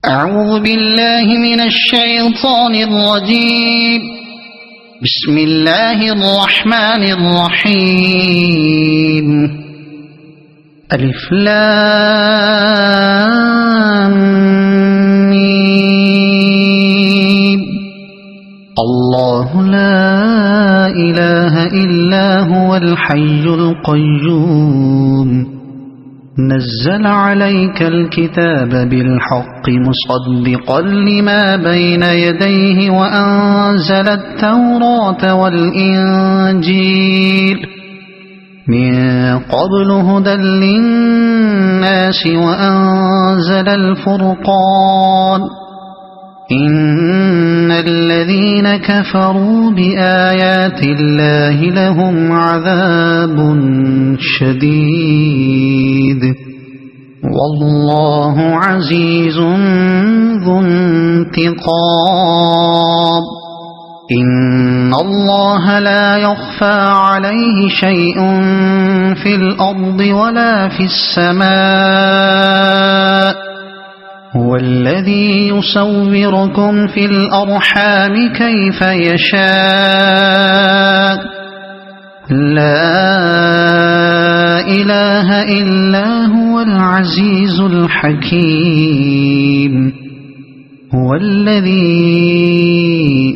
أعوذ بالله من الشيطان الرجيم. بسم الله الرحمن الرحيم. ألف لام ميم. الله لا إله إلا هو الحي القيوم. نزل عليك الكتاب بالحق مصدقا لما بين يديه وأنزل التوراة والإنجيل من قبل هدى للناس وأنزل الفرقان. إن الذين كفروا بآيات الله لهم عذاب شديد والله عزيز ذو انتقام. إن الله لا يخفى عليه شيء في الأرض ولا في السماء. هو الذي يصوركم في الأرحام كيف يشاء. لا إله إلا هو العزيز الحكيم. هو الذي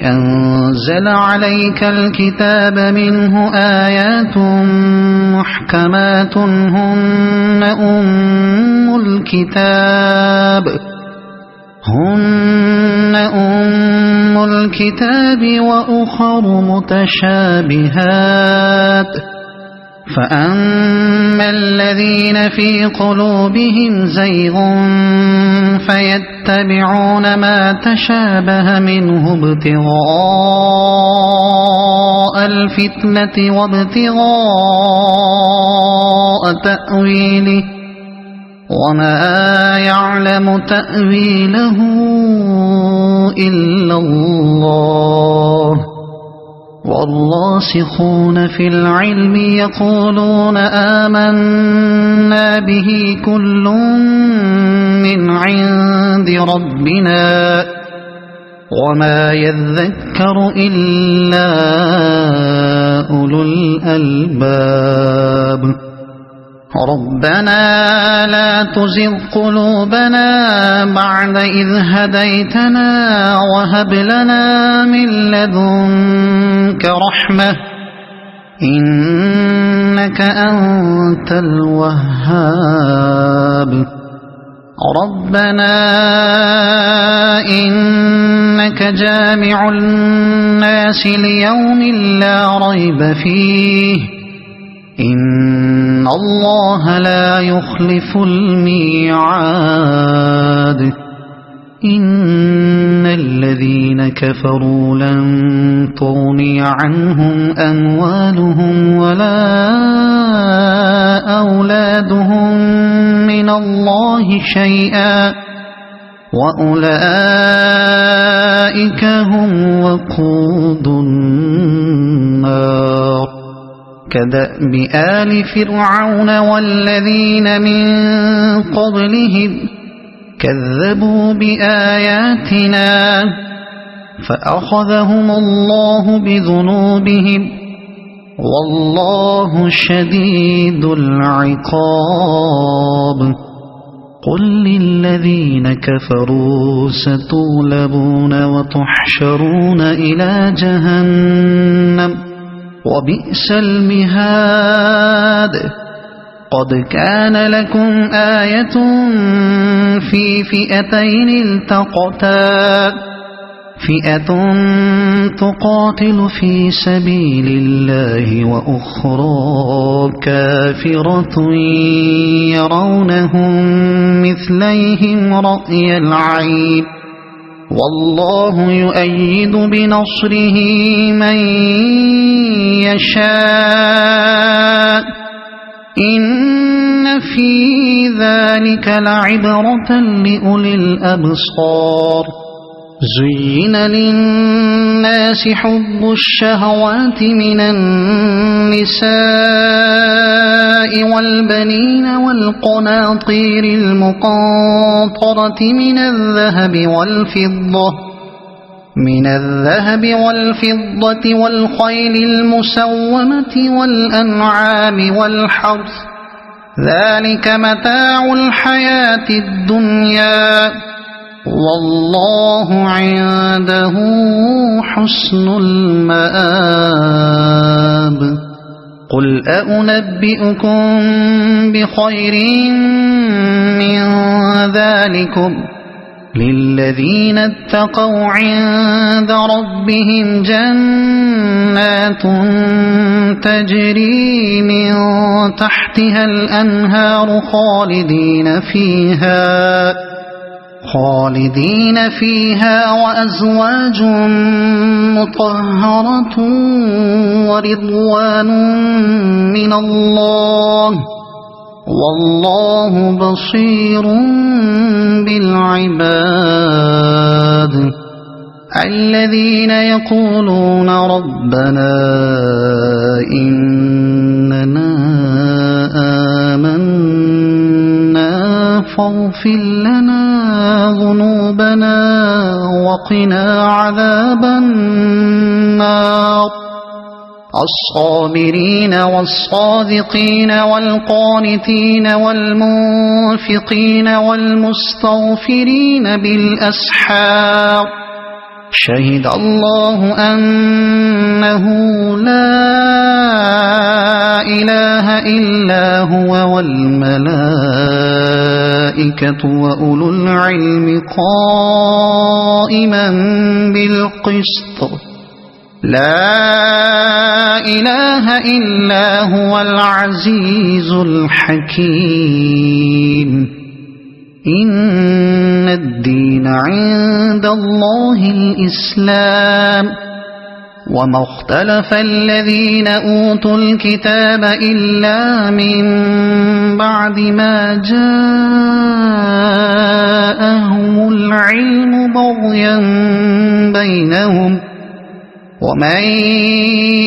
أنزل عليك الكتاب منه آيات محكمات هن أم الكتاب وأخر متشابهات. فأما الذين في قلوبهم زيغ فيتبعون ما تشابه منه ابتغاء الفتنة وابتغاء تأويله وما يعلم تأويله إلا الله. والراسخون في العلم يقولون آمنا به كل من عند ربنا وما يذكر إلا أولو الألباب. ربنا لا تزغ قلوبنا بعد إذ هديتنا وهب لنا من لدنك رحمة إنك أنت الوهاب. ربنا إنك جامع الناس ليوم لا ريب فيه إن الله لا يخلف الميعاد. إن الذين كفروا لن تغني عنهم أموالهم ولا أولادهم من الله شيئا وأولئك هم وقود النار. كدأب آل فرعون والذين من قبلهم كذبوا بآياتنا فأخذهم الله بذنوبهم والله شديد العقاب. قل للذين كفروا ستغلبون وتحشرون إلى جهنم وبئس المهاد. قد كان لكم آية في فئتين التقتا فئة تقاتل في سبيل الله وأخرى كافرة يرونهم مثليهم رأي العين والله يؤيد بنصره من يشاء. إن في ذلك لعبرة لأولي الأبصار. زين للناس الناس حب الشهوات من النساء والبنين والقناطير المقنطرة من الذهب والفضة والخيل المسومة والأنعام والحرث ذلك متاع الحياة الدنيا والله عنده حسن المآب قل أنبئكم بخير من ذلكم للذين اتقوا عند ربهم جنات تجري من تحتها الأنهار خالدين فيها وأزواج مطهرة ورضوان من الله والله بصير بالعباد الذين يقولون ربنا إننا آمنا فاغفر لنا ذنوبنا وقنا عذاب النار الصابرين والصادقين والقانتين والمنفقين والمستغفرين بالأسحار شهد الله أنه لا إله إلا هو والملائكة وأولو العلم قائما بالقسط لا إله إلا هو العزيز الحكيم إن الدين عند الله الإسلام وما اختلف الذين أوتوا الكتاب إلا من بعد ما جاءهم العلم بغيا بينهم ومن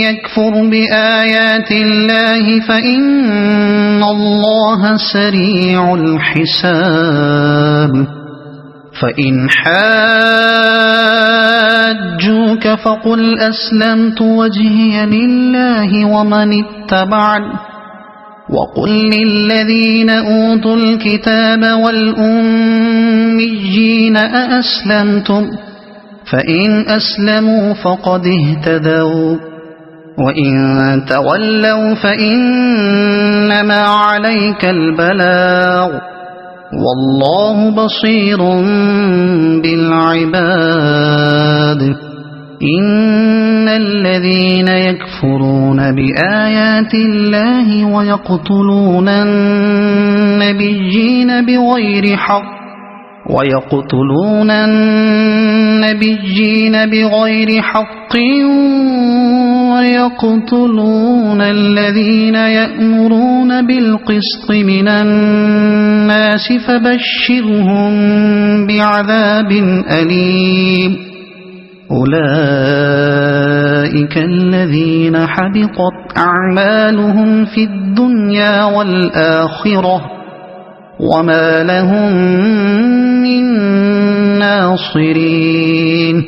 يكفر بآيات الله فإن الله سريع الحساب فإن حاجوك فقل أسلمت وجهي لله ومن اتبعني وقل للذين أوتوا الكتاب والأميين أأسلمتم فإن أسلموا فقد اهتدوا وإن تولوا فإنما عليك البلاغ والله بصير بالعباد إن الذين يكفرون بآيات الله ويقتلون النبيين بغير حق ويقتلون الذين يأمرون بالقسط من الناس فبشرهم بعذاب أليم أولئك الذين حبطت أعمالهم في الدنيا والآخرة وما لهم من ناصرين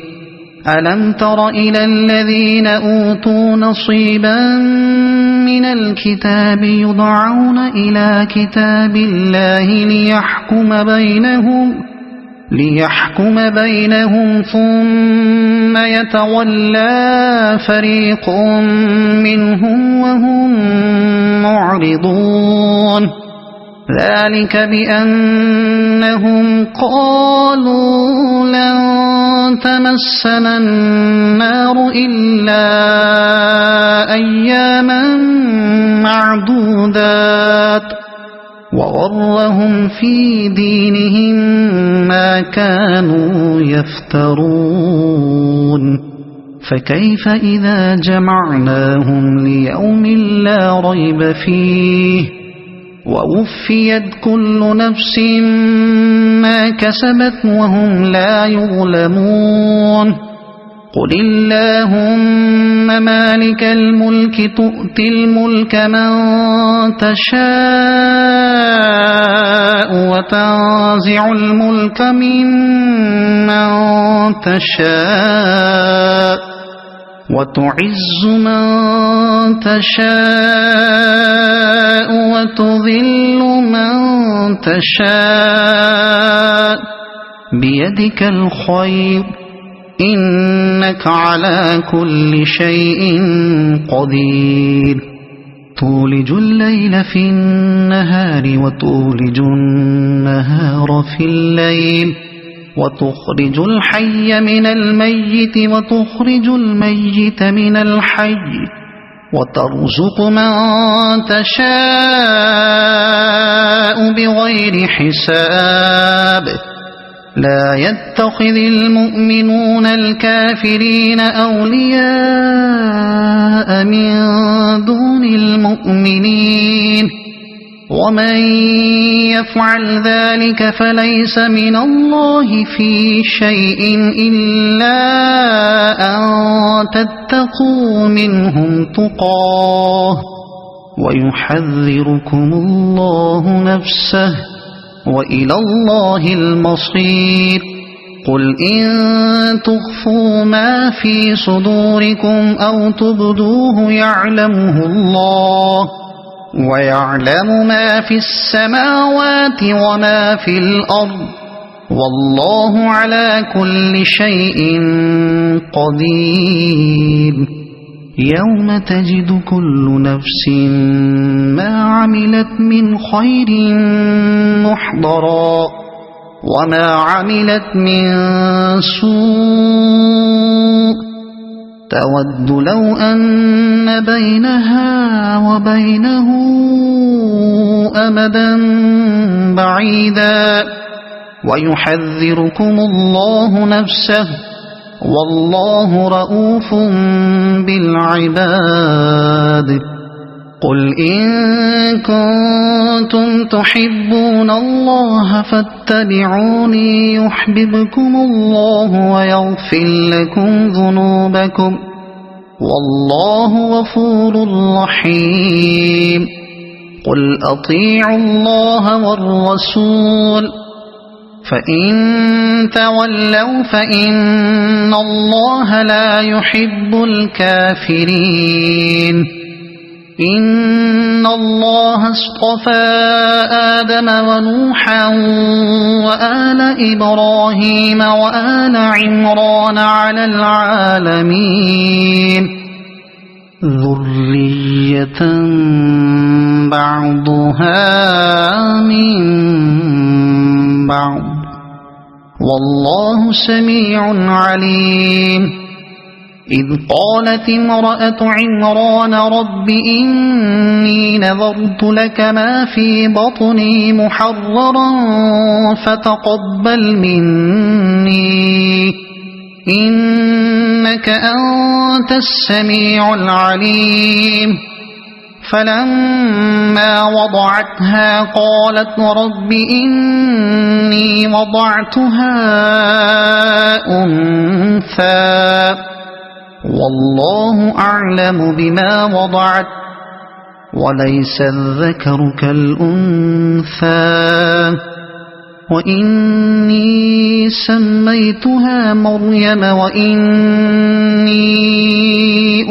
ألم تر إلى الذين أوتوا نصيبا من الكتاب يدعون إلى كتاب الله ليحكم بينهم ثم يتولى فريق منهم وهم معرضون ذلك بأنهم قالوا لن تمسنا النار إلا أياما معدودات وغرهم في دينهم ما كانوا يفترون فكيف إذا جمعناهم ليوم لا ريب فيه ووفيت كل نفس ما كسبت وهم لا يظلمون قل اللهم مالك الملك تؤتي الملك من تشاء وتنزع الملك ممن تشاء وتعز من تشاء وتذل من تشاء بيدك الخير إنك على كل شيء قدير تولج الليل في النهار وتولج النهار في الليل وتخرج الحي من الميت وتخرج الميت من الحي وترزق من تشاء بغير حساب لا يتخذ المؤمنون الكافرين أولياء من دون المؤمنين ومن يفعل ذلك فليس من الله في شيء إلا أن تتقوا منهم تقاه ويحذركم الله نفسه وإلى الله المصير قل إن تخفوا ما في صدوركم أو تبدوه يعلمه الله ويعلم ما في السماوات وما في الأرض والله على كل شيء قدير يوم تجد كل نفس ما عملت من خير محضرا وما عملت من سوء تود لو أن بينها وبينه أمدا بعيدا ويحذركم الله نفسه والله رؤوف بالعباد قل إن كنتم تحبون الله فاتبعوني يحببكم الله ويغفر لكم ذنوبكم والله غفور رحيم قل أطيعوا الله والرسول فإن تولوا فإن الله لا يحب الكافرين إن الله اصطفى آدم ونوحا وآل إبراهيم وآل عمران على العالمين ذرية بعضها من بعض والله سميع عليم إذ قالت امرأة عمران رب إني نذرت لك ما في بطني محررا فتقبل مني إنك أنت السميع العليم فلما وضعتها قالت رب إني وضعتها أنثى والله أعلم بما وضعت وليس الذكر كالأنثى وإني سميتها مريم وإني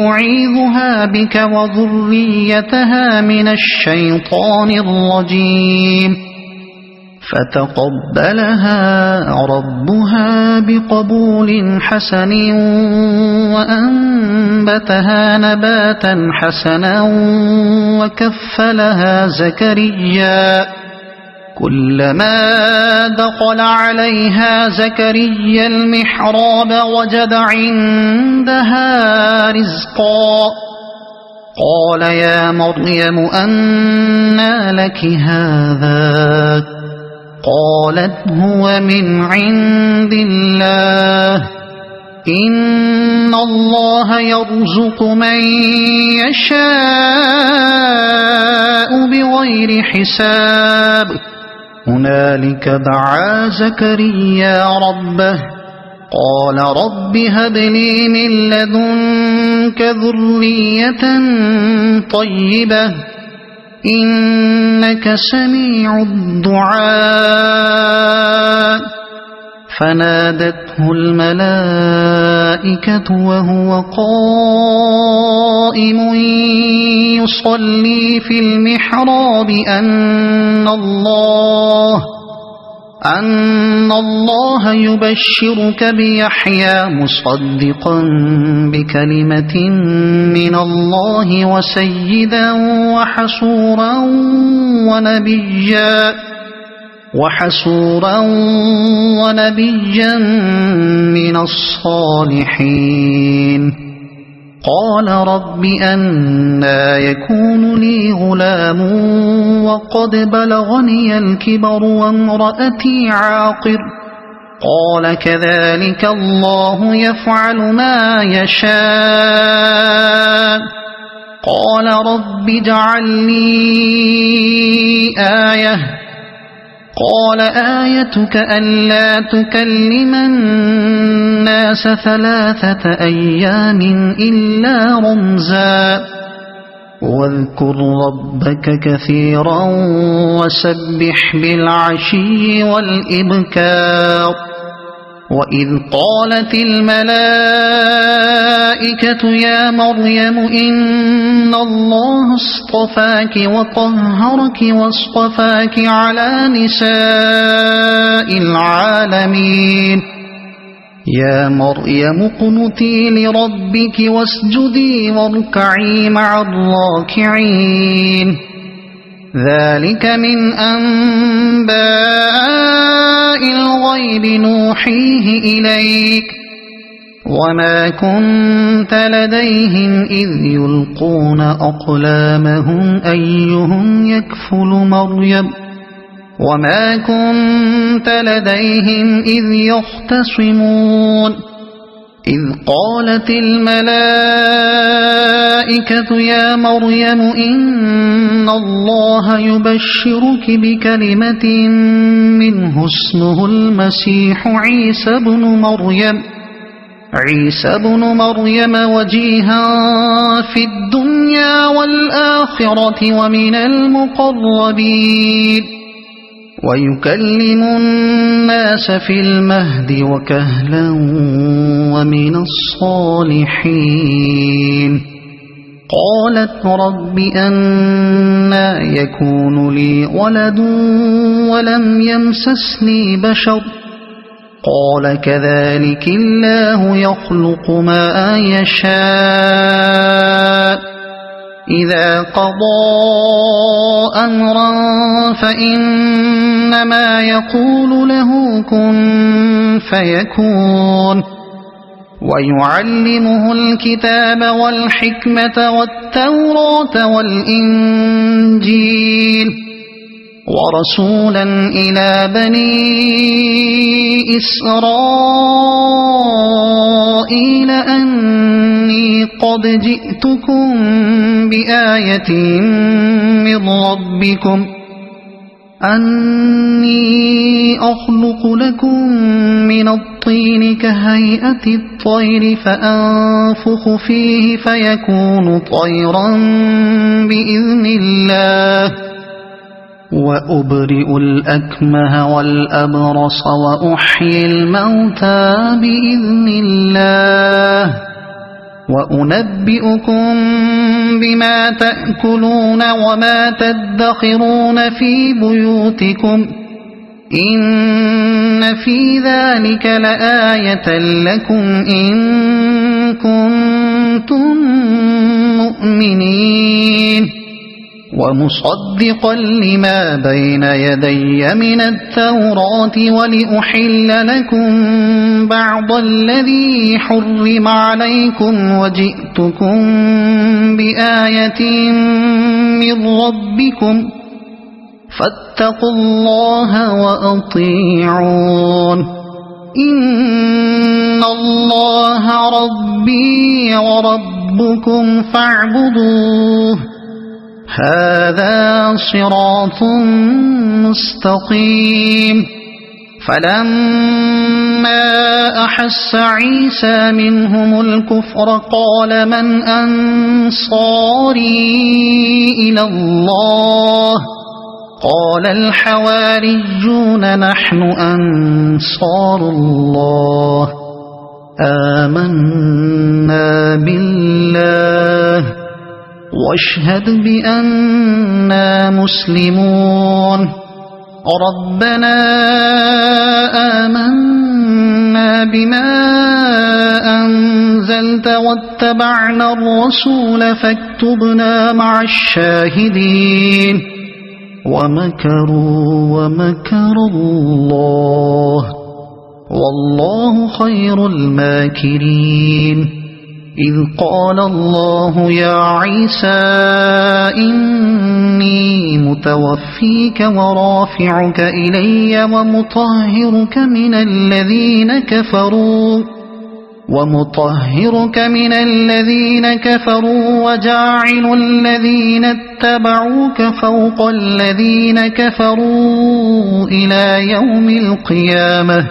أعيذها بك وذريتها من الشيطان الرجيم فتقبلها ربها بقبول حسن وأنبتها نباتا حسنا وكفلها زكريا كلما دخل عليها زكريا المحراب وجد عندها رزقا قال يا مريم أنى لك هذا قالت هو من عند الله إن الله يرزق من يشاء بغير حساب هنالك دعا زكريا ربه قال رب هب لي من لدنك ذرية طيبة إنك سميع الدعاء فنادته الملائكة وهو قائم يصلي في المحراب أن الله يبشرك بيحيى مصدقا بكلمة من الله وسيدا وحسورا ونبيا من الصالحين قال رب أنى يكون لي غلام وقد بلغني الكبر وامرأتي عاقر قال كذلك الله يفعل ما يشاء قال رب اجعل لي آية قال آيتك ألا تكلم الناس 3 أيام إلا رمزا واذكر ربك كثيرا وسبح بالعشي والإبكار وإذ قالت الملائكة يا مريم إن الله اصطفاك وطهرك واصطفاك على نساء العالمين يا مريم اقنتي لربك واسجدي واركعي مع الراكعين ذلك من أنباء الغيب نوحيه إليك وما كنت لديهم إذ يلقون أقلامهم أيهم يكفل مريم وما كنت لديهم إذ يختصمون إذ قالت الملائكة يا مريم إن الله يبشرك بكلمة منه اسمه المسيح عيسى بن مريم وجيها في الدنيا والآخرة ومن المقربين ويكلم الناس في المهد وكهلا ومن الصالحين قالت رب أنى يكون لي ولد ولم يمسسني بشر قال كذلك الله يخلق ما يشاء إذا قضى أمرا فإنما يقول له كن فيكون ويعلمه الكتاب والحكمة والتوراة والإنجيل ورسولا إلى بني إسرائيل أني قد جئتكم بآية من ربكم أني أخلق لكم من الطين كهيئة الطير فأنفخ فيه فيكون طيرا بإذن الله وأبرئ الأكمه والأبرص وأحيي الموتى بإذن الله وأنبئكم بما تأكلون وما تدخرون في بيوتكم إن في ذلك لآية لكم إن كنتم مؤمنين ومصدقا لما بين يدي من التوراة ولأحل لكم بعض الذي حرم عليكم وجئتكم بآية من ربكم فاتقوا الله وأطيعون إن الله ربي وربكم فاعبدوه هذا صراط مستقيم فلما وأحس عيسى منهم الكفر قال من أنصاري إلى الله قال الحواريون نحن أنصار الله آمنا بالله واشهد بأننا مسلمون ربنا آمنا بما أنزلت واتبعنا الرسول فاكتبنا مع الشاهدين ومكروا ومكر الله والله خير الماكرين إذ قال الله يا عيسى إني متوفيك ورافعك إلي ومطهرك من الذين كفروا وجاعل الذين اتبعوك فوق الذين كفروا إلى يوم القيامة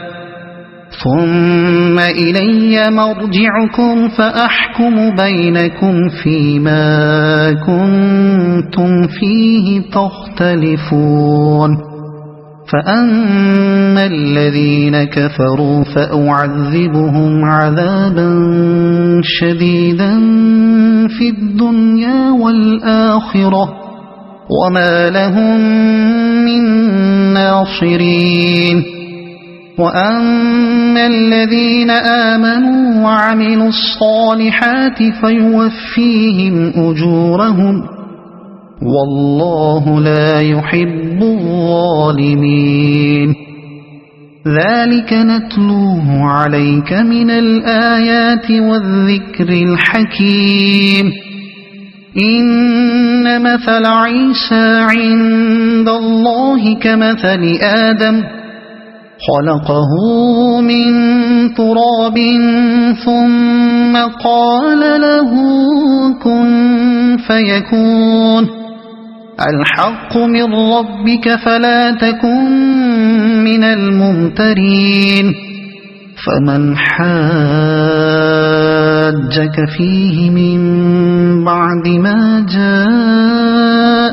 ثم إلي مرجعكم فأحكم بينكم فيما كنتم فيه تختلفون فأما الذين كفروا فأعذبهم عذابا شديدا في الدنيا والآخرة وما لهم من ناصرين وأما الذين آمنوا وعملوا الصالحات فيوفيهم أجورهم والله لا يحب الظالمين ذلك نتلوه عليك من الآيات والذكر الحكيم إن مثل عيسى عند الله كمثل آدم خلقه من تراب ثم قال له كن فيكون الحق من ربك فلا تكن من الممترين فمن حاجك فيه من بعد ما جاءك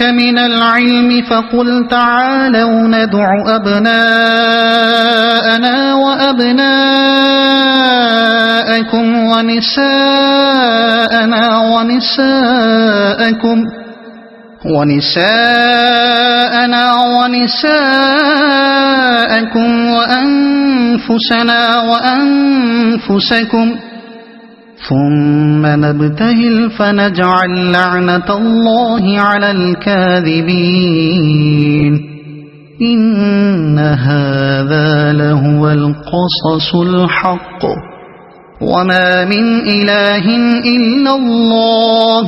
من العلم فقل تعالوا ندع أبناءنا وأبناءكم ونساءنا ونساءكم وأنفسنا وأنفسكم ثم نبتهل فنجعل لعنة الله على الكاذبين إن هذا لهو القصص الحق وما من إله إلا الله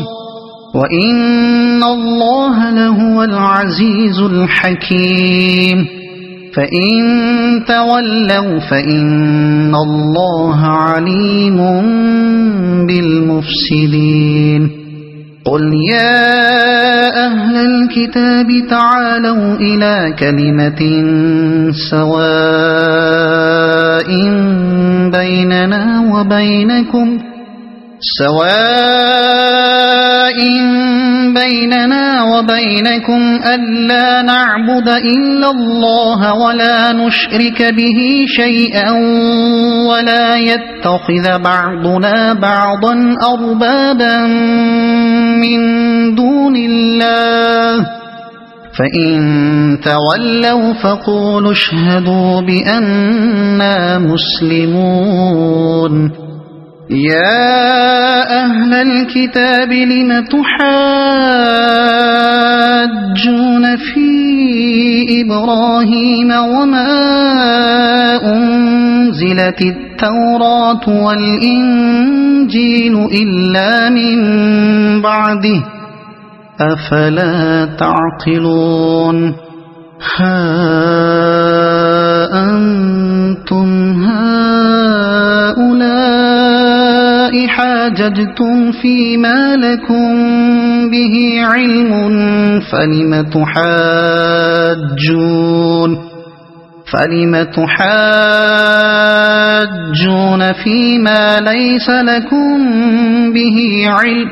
وإن الله لهو العزيز الحكيم فإن تولوا فإن الله عليم بالمفسدين قل يا أهل الكتاب تعالوا إلى كلمة سواء بيننا وبينكم ألا نعبد إلا الله ولا نشرك به شيئا ولا يتخذ بعضنا بعضا أربابا من دون الله فإن تولوا فقولوا اشهدوا بأننا مسلمون يا أهل الكتاب لم تحاجون في إبراهيم وما أنزلت التوراة والإنجيل إلا من بعده أفلا تعقلون ها أنتم هؤلاء حاججتم فيما لكم به علم فلم تحاجون فيما ليس لكم به علم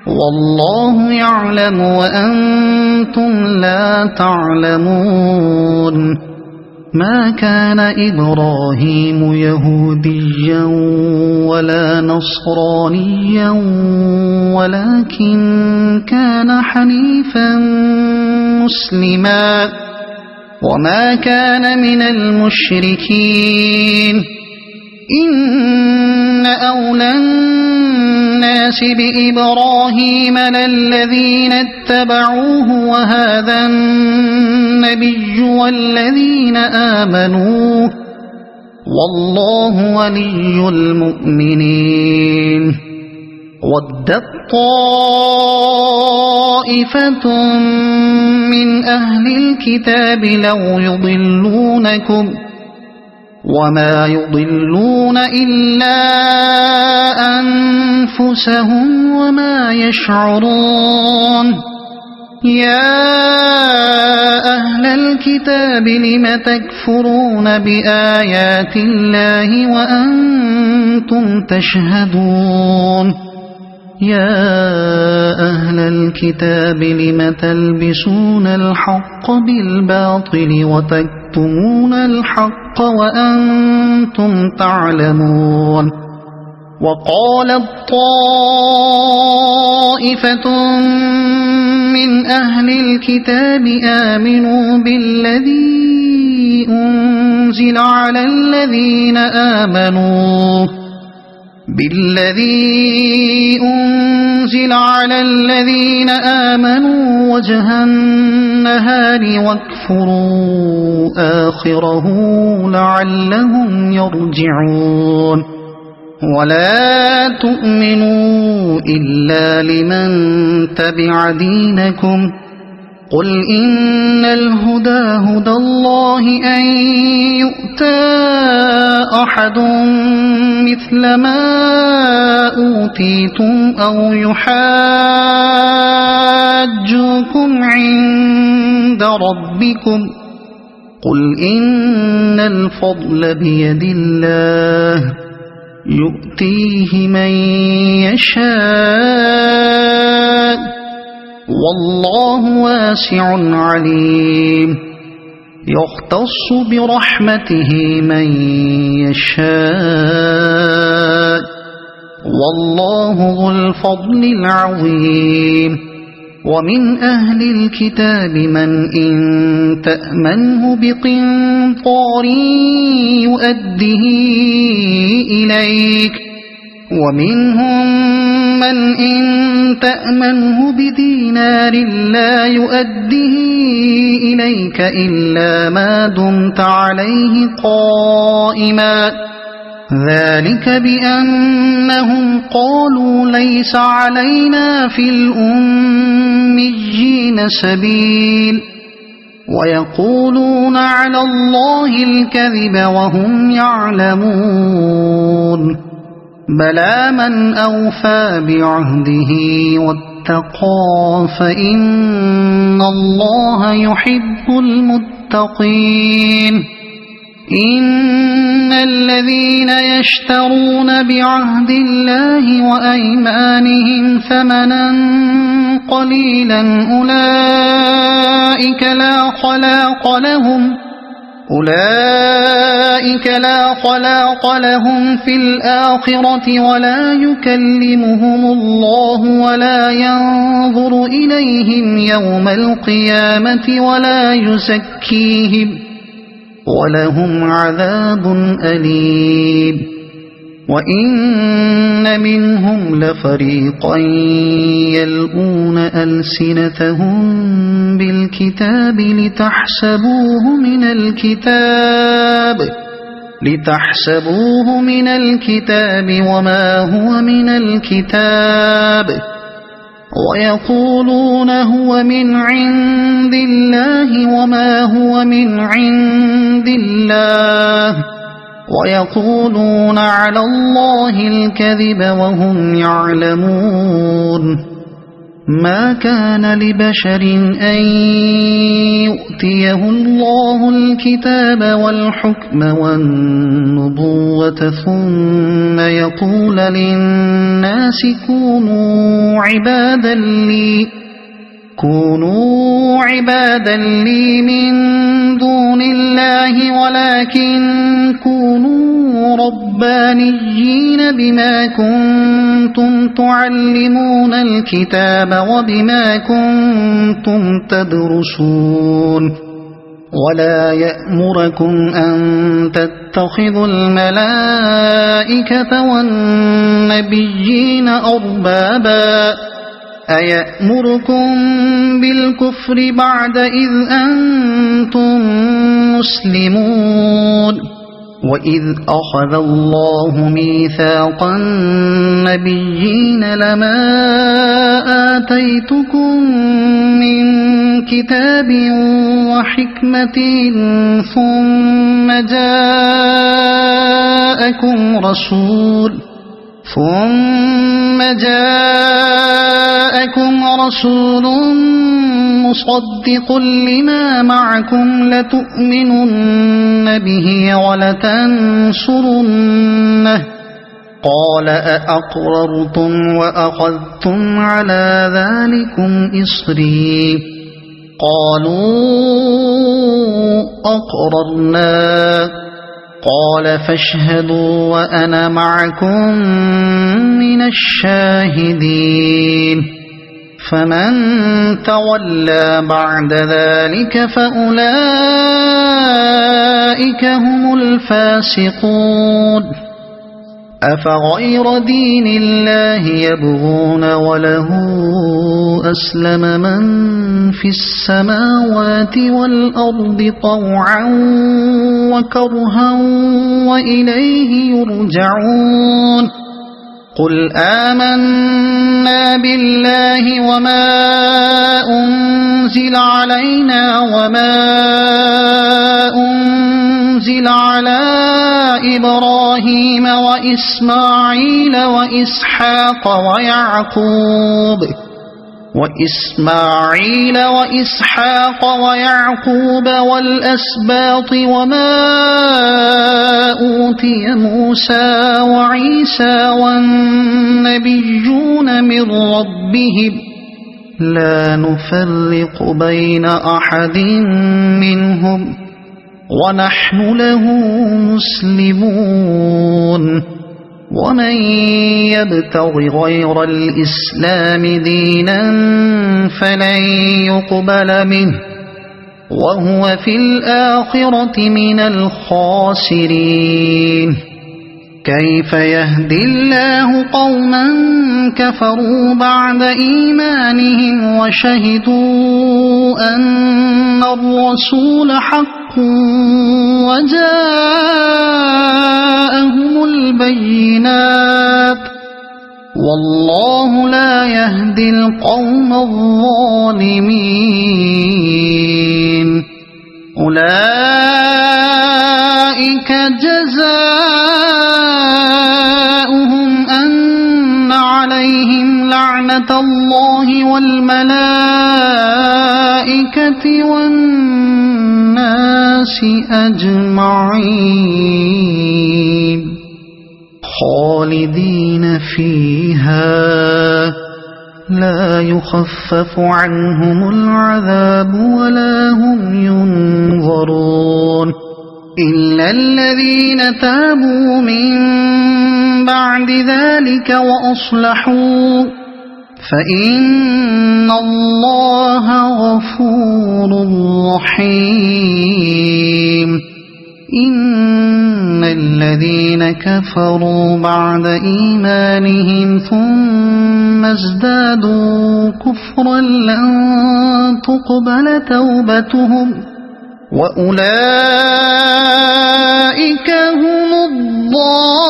والله يعلم وأنتم لا تعلمون ما كان إبراهيم يهوديا ولا نصرانيا ولكن كان حنيفا مسلما وما كان من المشركين إن أولى الناس بإبراهيم للذين اتبعوه وهذا النبي والذين آمنوا والله ولي المؤمنين ودت طائفة من أهل الكتاب لو يضلونكم وما يضلون إلا أنفسهم وما يشعرون يا أهل الكتاب لم تكفرون بآيات الله وأنتم تشهدون يا أهل الكتاب لم تلبسون الحق بالباطل وتكتمون الحق وأنتم تعلمون وقالت طائفة من أهل الكتاب آمنوا بالذي أنزل على الذين آمنوا وجه النهار واكفروا آخره لعلهم يرجعون ولا تؤمنوا إلا لمن تبع دينكم قل إن الهدى هدى الله أن يؤتى أحد مثل ما أوتيتم أو يحاجوكم عند ربكم قل إن الفضل بيد الله يؤتيه من يشاء والله واسع عليم يختص برحمته من يشاء والله ذو الفضل العظيم ومن أهل الكتاب من إن تأمنه بقنطار يؤده إليك ومنهم من إن تأمنه بدينار لا يؤده إليك إلا ما دمت عليه قائما ذلك بأنهم قالوا ليس علينا في الأميين سبيل ويقولون على الله الكذب وهم يعلمون بلى من أوفى بعهده واتقى فإن الله يحب المتقين إن الذين يشترون بعهد الله وأيمانهم ثمنا قليلا أولئك لا خلاق لهم في الآخرة ولا يكلمهم الله ولا ينظر إليهم يوم القيامة ولا يزكيهم ولهم عذاب أليم وإن منهم لفريقا يلؤون ألسنتهم بالكتاب لتحسبوه من الكتاب وما هو من الكتاب ويقولون هو من عند الله وما هو من عند الله ويقولون على الله الكذب وهم يعلمون ما كان لبشر أن يؤتيه الله الكتاب والحكم والنبوة ثم يقول للناس كونوا عبادا لي من دون الله ولكن كونوا ربانيين بما كنتم تعلمون الكتاب وبما كنتم تدرسون ولا يأمركم أن تتخذوا الملائكة والنبيين أربابا أيأمركم بالكفر بعد إذ أنتم مسلمون وإذ أخذ الله ميثاق النبيين لما آتيتكم من كتاب وحكمة ثم جاءكم رسول مصدق لما معكم لتؤمنن به ولتنصرنه قال أأقررتم وأخذتم على ذلكم إصري قالوا أقررنا قال فاشهدوا وأنا معكم من الشاهدين فمن تولى بعد ذلك فأولئك هم الفاسقون أفغير دين الله يبغون وله أسلم من في السماوات والأرض طوعا وكرها وإليه يرجعون قل آمنا بالله وما أنزل علينا وما أنزل على إبراهيم وإسماعيل وإسحاق ويعقوب والأسباط وما أوتي موسى وعيسى والنبيون من ربهم لا نفرق بين أحد منهم ونحن له مسلمون ومن يبتغ غير الإسلام دينا فلن يقبل منه وهو في الآخرة من الخاسرين كيف يهدي الله قوما كفروا بعد إيمانهم وشهدوا أن الرسول حق وجاءهم البينات والله لا يهدي القوم الظالمين أولئك جزاؤهم أن عليهم لعنة الله والملائكة والناس أجمعين خالدين فيها لا يخفف عنهم العذاب ولا هم ينظرون إلا الذين تابوا من بعد ذلك وأصلحوا فإن الله غفور رحيم إن الذين كفروا بعد إيمانهم ثم ازدادوا كفرا لن تقبل توبتهم وأولئك هم الضالون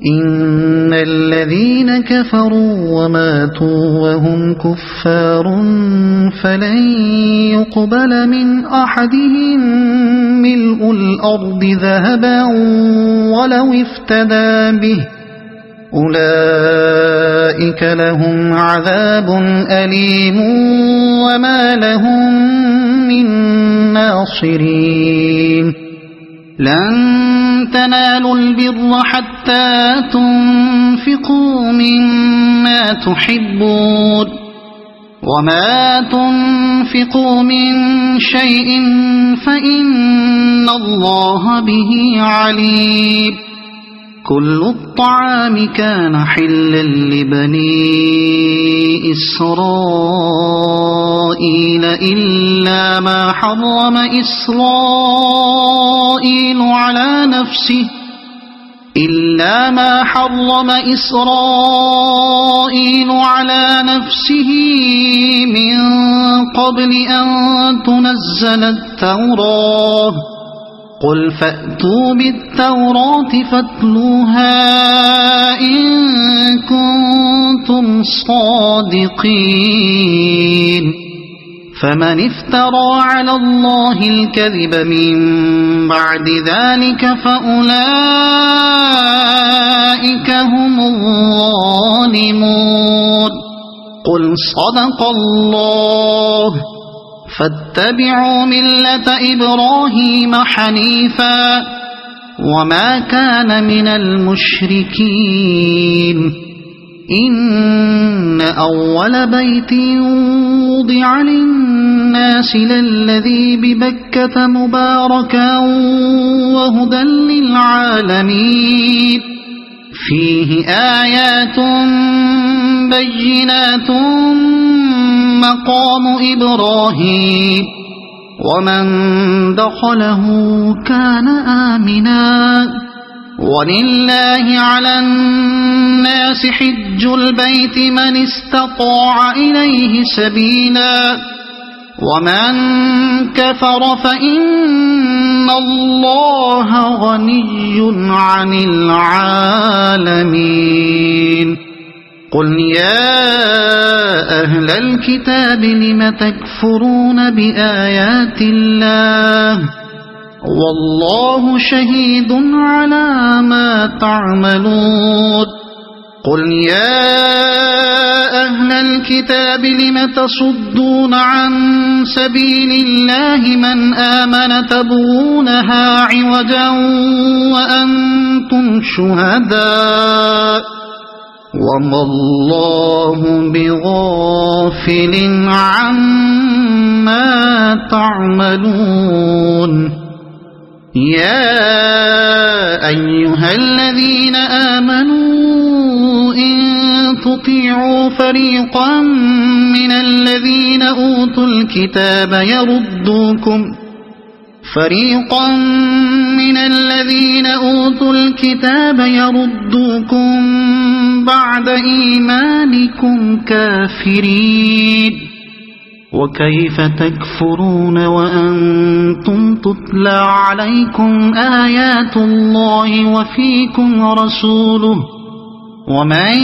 إن الذين كفروا وماتوا وهم كفار فلن يقبل من أحدهم ملء الأرض ذهبا ولو افتدى به أولئك لهم عذاب أليم وما لهم من ناصرين لن تنالوا البر حتى تنفقوا مما تحبون وما تنفقوا من شيء فإن الله به عليم كل الطعام كان حلا لبني إسرائيل إلا ما حرم إسرائيل على نفسه من قبل أن تنزل التوراة قل فأتوا بالتوراة فاتلوها إن كنتم صادقين فمن افترى على الله الكذب من بعد ذلك فأولئك هم الظالمون قل صدق الله فاتبعوا ملة إبراهيم حنيفا وما كان من المشركين إن أول بيت وضع للناس للذي ببكة مباركا وهدى للعالمين فيه آيات بينات مقام إبراهيم ومن دخله كان آمنا ولله على الناس حج البيت من استطاع إليه سبيلا ومن كفر فإن الله غني عن العالمين قل يا أهل الكتاب لم تكفرون بآيات الله والله شهيد على ما تعملون قل يا أهل الكتاب لم تصدون عن سبيل الله من آمن تبغونها عوجا وأنتم شهداء وما الله بغافل عما تعملون يا أيها الذين آمنوا إن تطيعوا فريقا من الذين أوتوا الكتاب يردوكم بعد إيمانكم كافرين وكيف تكفرون وأنتم تتلى عليكم آيات الله وفيكم رسوله ومن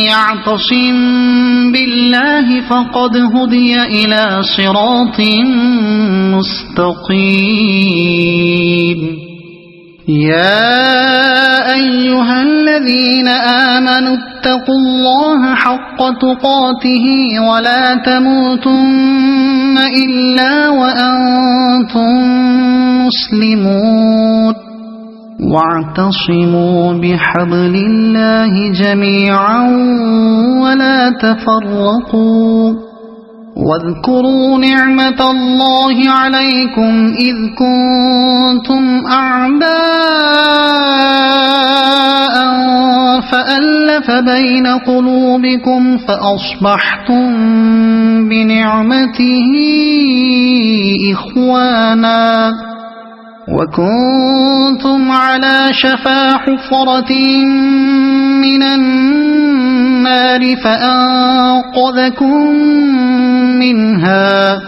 يعتصم بالله فقد هدي إلى صراط مستقيم يا أيها الذين آمنوا اتقوا الله حق تقاته ولا تموتن إلا وأنتم مسلمون واعتصموا بحبل الله جميعا ولا تفرقوا واذكروا نعمة الله عليكم إذ كنتم أعداء فألف بين قلوبكم فأصبحتم بنعمته إخوانا وكنتم على شفا حفرة من النار فأنقذكم منها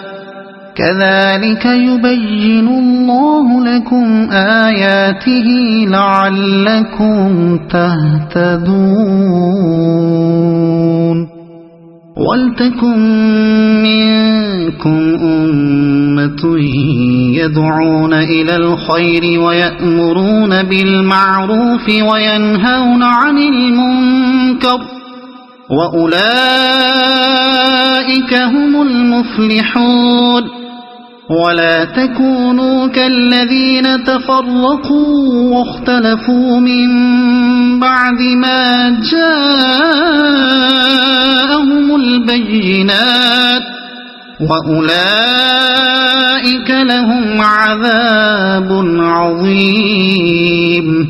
كذلك يبين الله لكم آياته لعلكم تهتدون ولتكن منكم أمة يدعون إلى الخير ويأمرون بالمعروف وينهون عن المنكر وأولئك هم المفلحون ولا تكونوا كالذين تفرقوا واختلفوا من بعد ما جاءهم البينات وأولئك لهم عذاب عظيم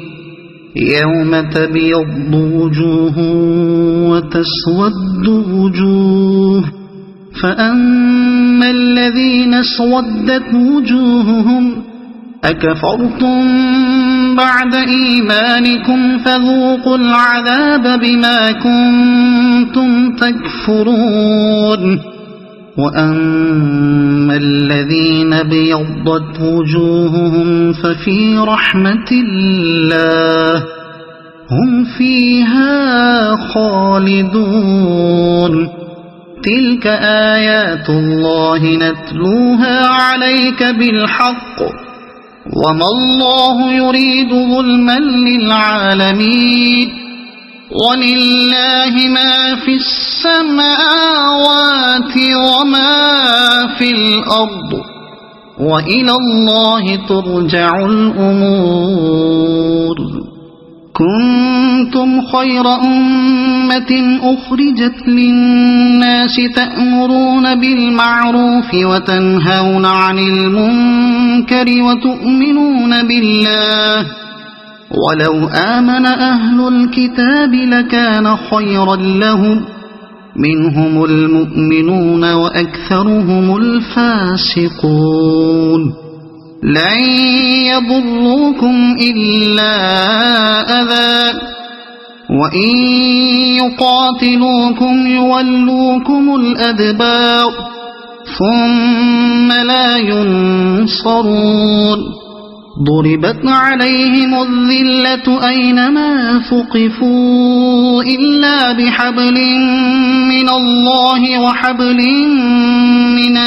يوم تبيض وجوه وتسود وجوه فأما الذين اسودت وجوههم أكفرتم بعد إيمانكم فذوقوا العذاب بما كنتم تكفرون وأما الذين ابيضت وجوههم ففي رحمة الله هم فيها خالدون تلك آيات الله نتلوها عليك بالحق وما الله يريد ظلما للعالمين ولله ما في السماوات وما في الأرض وإلى الله ترجع الأمور كنتم خير أمة أخرجت للناس تأمرون بالمعروف وتنهون عن المنكر وتؤمنون بالله ولو آمن أهل الكتاب لكان خيرا لهم منهم المؤمنون وأكثرهم الفاسقون لن يضروكم إلا أذى وإن يقاتلوكم يولوكم الأدبار ثم لا ينصرون ضربت عليهم الذلة أينما ثقفوا إلا بحبل من الله وحبل من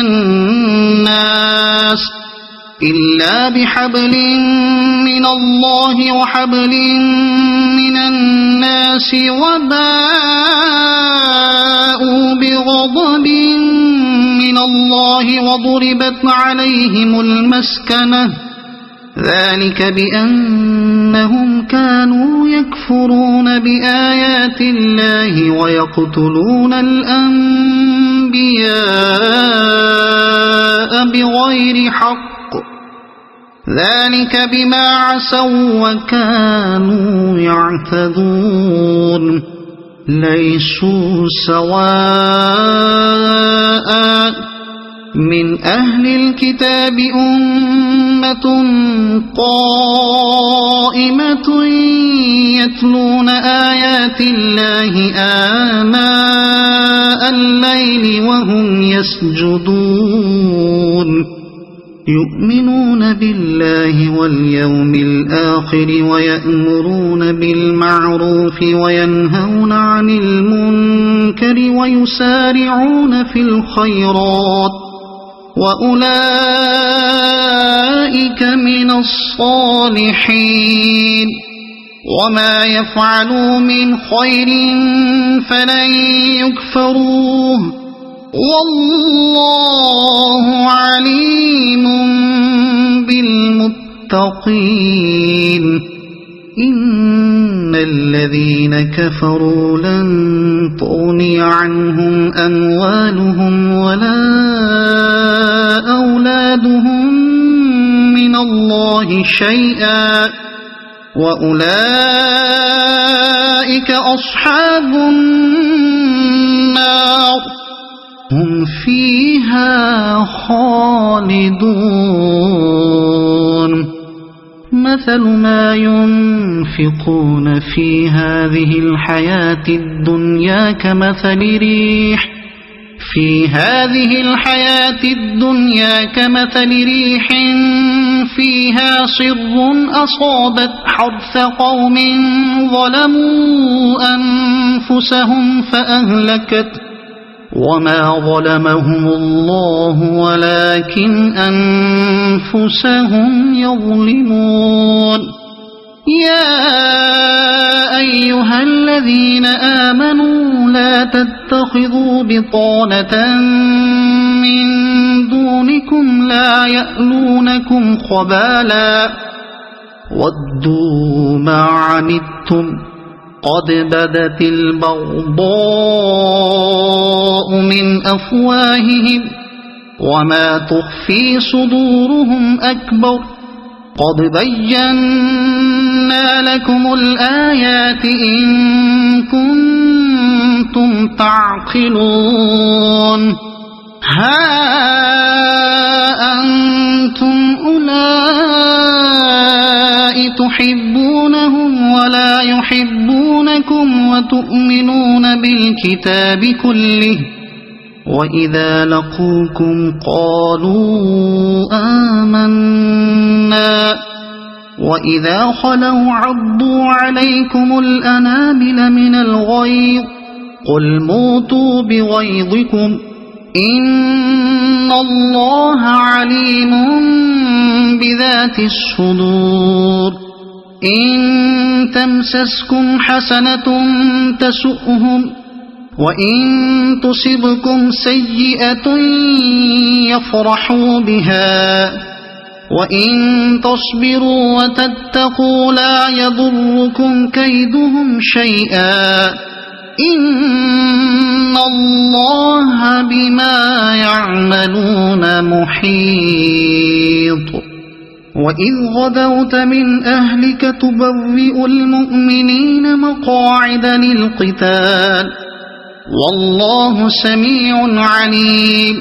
الناس وباءوا بغضب من الله وضربت عليهم المسكنة ذلك بأنهم كانوا يكفرون بآيات الله ويقتلون الأنبياء بغير حق ذلك بما عصوا وكانوا يعتدون ليسوا سواء من أهل الكتاب أمة قائمة يتلون آيات الله آناء الليل وهم يسجدون يؤمنون بالله واليوم الآخر ويأمرون بالمعروف وينهون عن المنكر ويسارعون في الخيرات وأولئك من الصالحين وما يفعلوا من خير فلن يكفروه والله عليم بالمتقين إن الذين كفروا لن تغني عنهم أموالهم ولا أولادهم من الله شيئا وأولئك أصحاب النار هم فيها خالدون مثل ما ينفقون في هذه الحياة الدنيا كمثل ريح في هذه الحياة الدنيا كمثل ريح فيها صر أصابت حرث قوم ظلموا أنفسهم فأهلكت وما ظلمهم الله ولكن أنفسهم يظلمون يا أيها الذين آمنوا لا تتخذوا بطانة من دونكم لا يألونكم خبالا ودوا ما عنتم قد بدت البغضاء من أفواههم وما تخفي صدورهم أكبر قد بينا لكم الآيات إن كنتم تعقلون ها أنتم أولئك تحبونهم ولا يحبونكم وتؤمنون بالكتاب كله وإذا لقوكم قالوا آمنا وإذا خلوا عضوا عليكم الأنامل من الغيظ قل موتوا بغيظكم إن الله عليم بذات الصدور إن تمسسكم حسنة تسؤهم وإن تصبكم سيئة يفرحوا بها وإن تصبروا وتتقوا لا يضركم كيدهم شيئا إن الله بما يعملون محيط وإذ غدوت من أهلك تبوئ المؤمنين مقاعد للقتال والله سميع عليم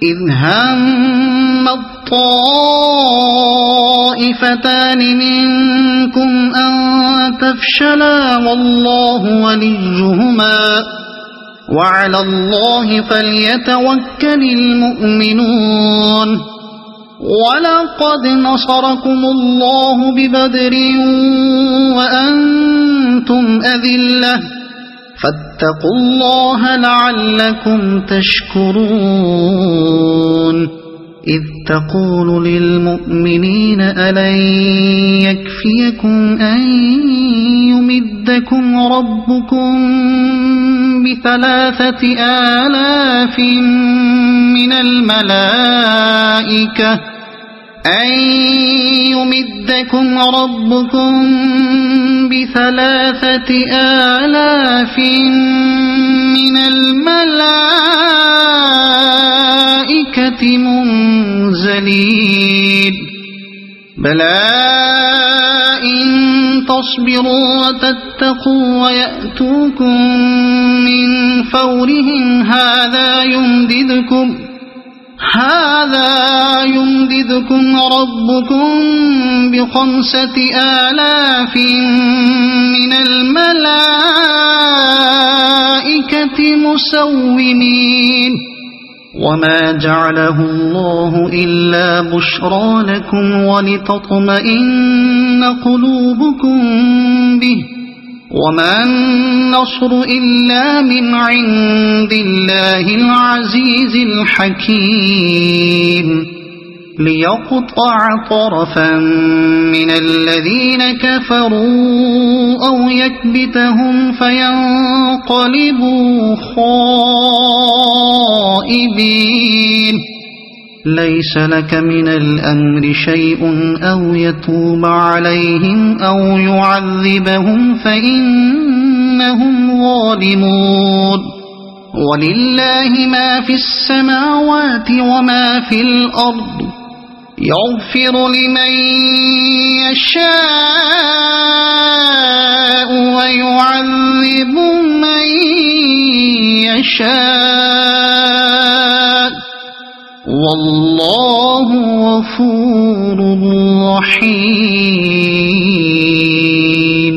إذ هم الطائفتان منكم أن تفشلا والله وليهما وعلى الله فليتوكل المؤمنون ولقد نصركم الله ببدر وأنتم أذلة فاتقوا الله لعلكم تشكرون إذ تقول للمؤمنين ألن يكفيكم أن يمدكم ربكم ب3,000 من الملائكة أن يمدكم ربكم ب3,000 من الملائكة منزلين بلى إن تصبروا وتتقوا ويأتوكم من فورهم هذا يمددكم ربكم ب5,000 من الملائكة مسومين وما جعله الله إلا بشرى لكم ولتطمئن قلوبكم به وما النصر إلا من عند الله العزيز الحكيم ليقطع طرفا من الذين كفروا أو يكبتهم فينقلبوا خائبين ليس لك من الأمر شيء أو يتوب عليهم أو يعذبهم فإنهم ظالمون ولله ما في السماوات وما في الأرض يغفر لمن يشاء ويعذب من يشاء والله غفور رحيم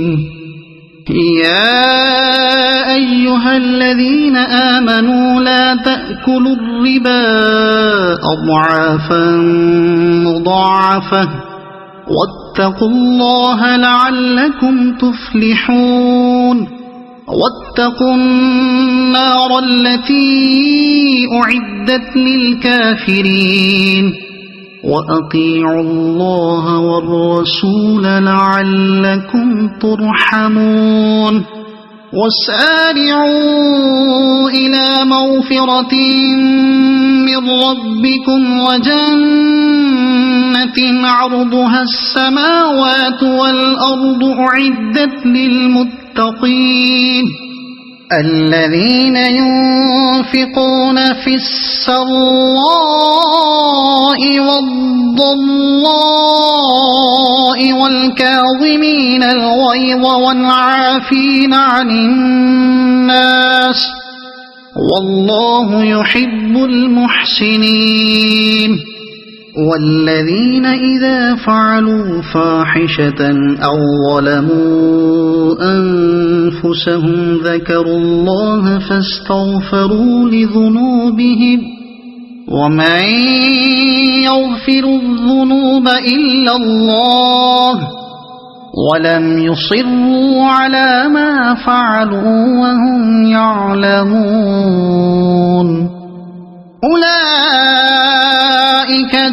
يا أيها أيها الذين آمنوا لا تأكلوا الربا أضعافا مضاعفة واتقوا الله لعلكم تفلحون واتقوا النار التي أعدت للكافرين وأطيعوا الله والرسول لعلكم ترحمون وسارعوا إلى مغفرة من ربكم وجنة عرضها السماوات والأرض أعدت للمتقين الذين ينفقون في السراء والضراء والكاظمين الغيظ والعافين عن الناس والله يحب المحسنين والذين إذا فعلوا فاحشة أو ظلموا أنفسهم ذكروا الله فاستغفروا لذنوبهم ومن يغفر الذنوب إلا الله ولم يصروا على ما فعلوا وهم يعلمون أولئك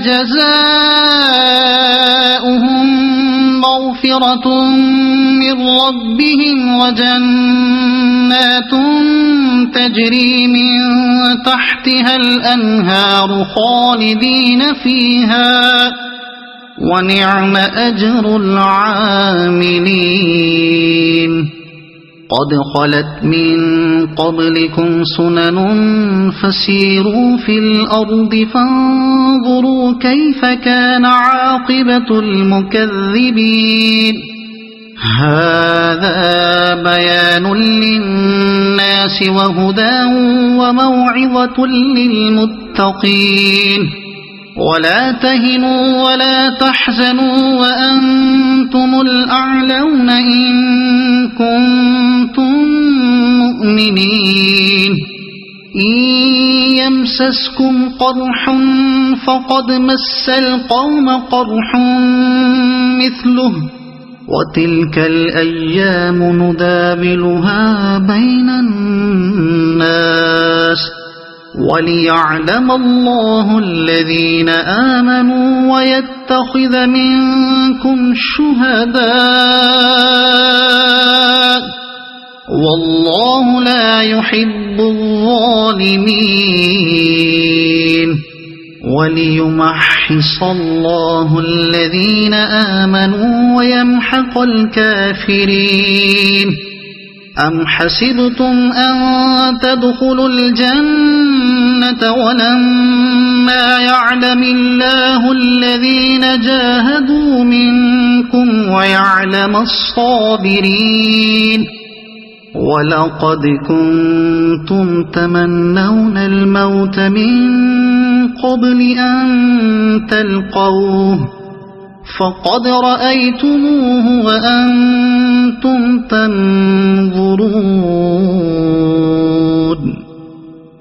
جزاؤهم مغفرة من ربهم وجنات تجري من تحتها الأنهار خالدين فيها ونعم أجر العاملين قد خلت من قبلكم سنن فسيروا في الأرض فانظروا كيف كان عاقبة المكذبين هذا بيان للناس وهدى وموعظة للمتقين ولا تهنوا ولا تحزنوا وأنتم الأعلون إن كنتم مؤمنين إن يمسسكم قرح فقد مس القوم قرح مثله وتلك الأيام نداولها بين الناس وليعلم الله الذين آمنوا ويتخذ منكم شهداء والله لا يحب الظالمين وليمحص الله الذين آمنوا ويمحق الكافرين أم حسبتم أن تدخلوا الجنة ولما يعلم الله الذين جاهدوا منكم ويعلم الصابرين ولقد كنتم تمنون الموت من قبل أن تلقوه فقد رأيتموه وأنتم تنظرون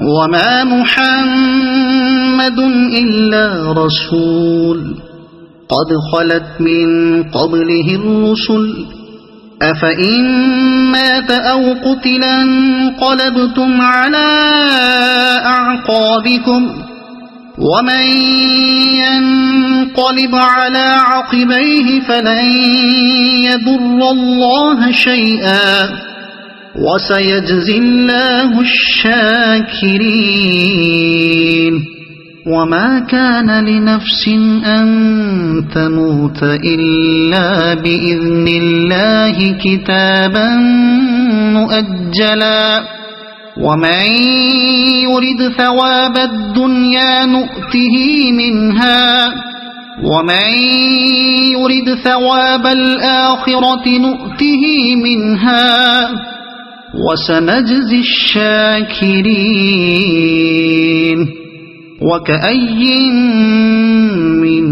وما محمد إلا رسول قد خلت من قبله الرسل أفإن مات أو قتلا انقلبتم على أعقابكم ومن ينقلب على عقبيه فلن يضر الله شيئا وسيجزي الله الشاكرين وما كان لنفس أن تموت إلا بإذن الله كتابا مؤجلا ومن يرد ثواب الدنيا نؤته منها ومن يرد ثواب الآخرة نؤته منها وسنجزي الشاكرين وكأي من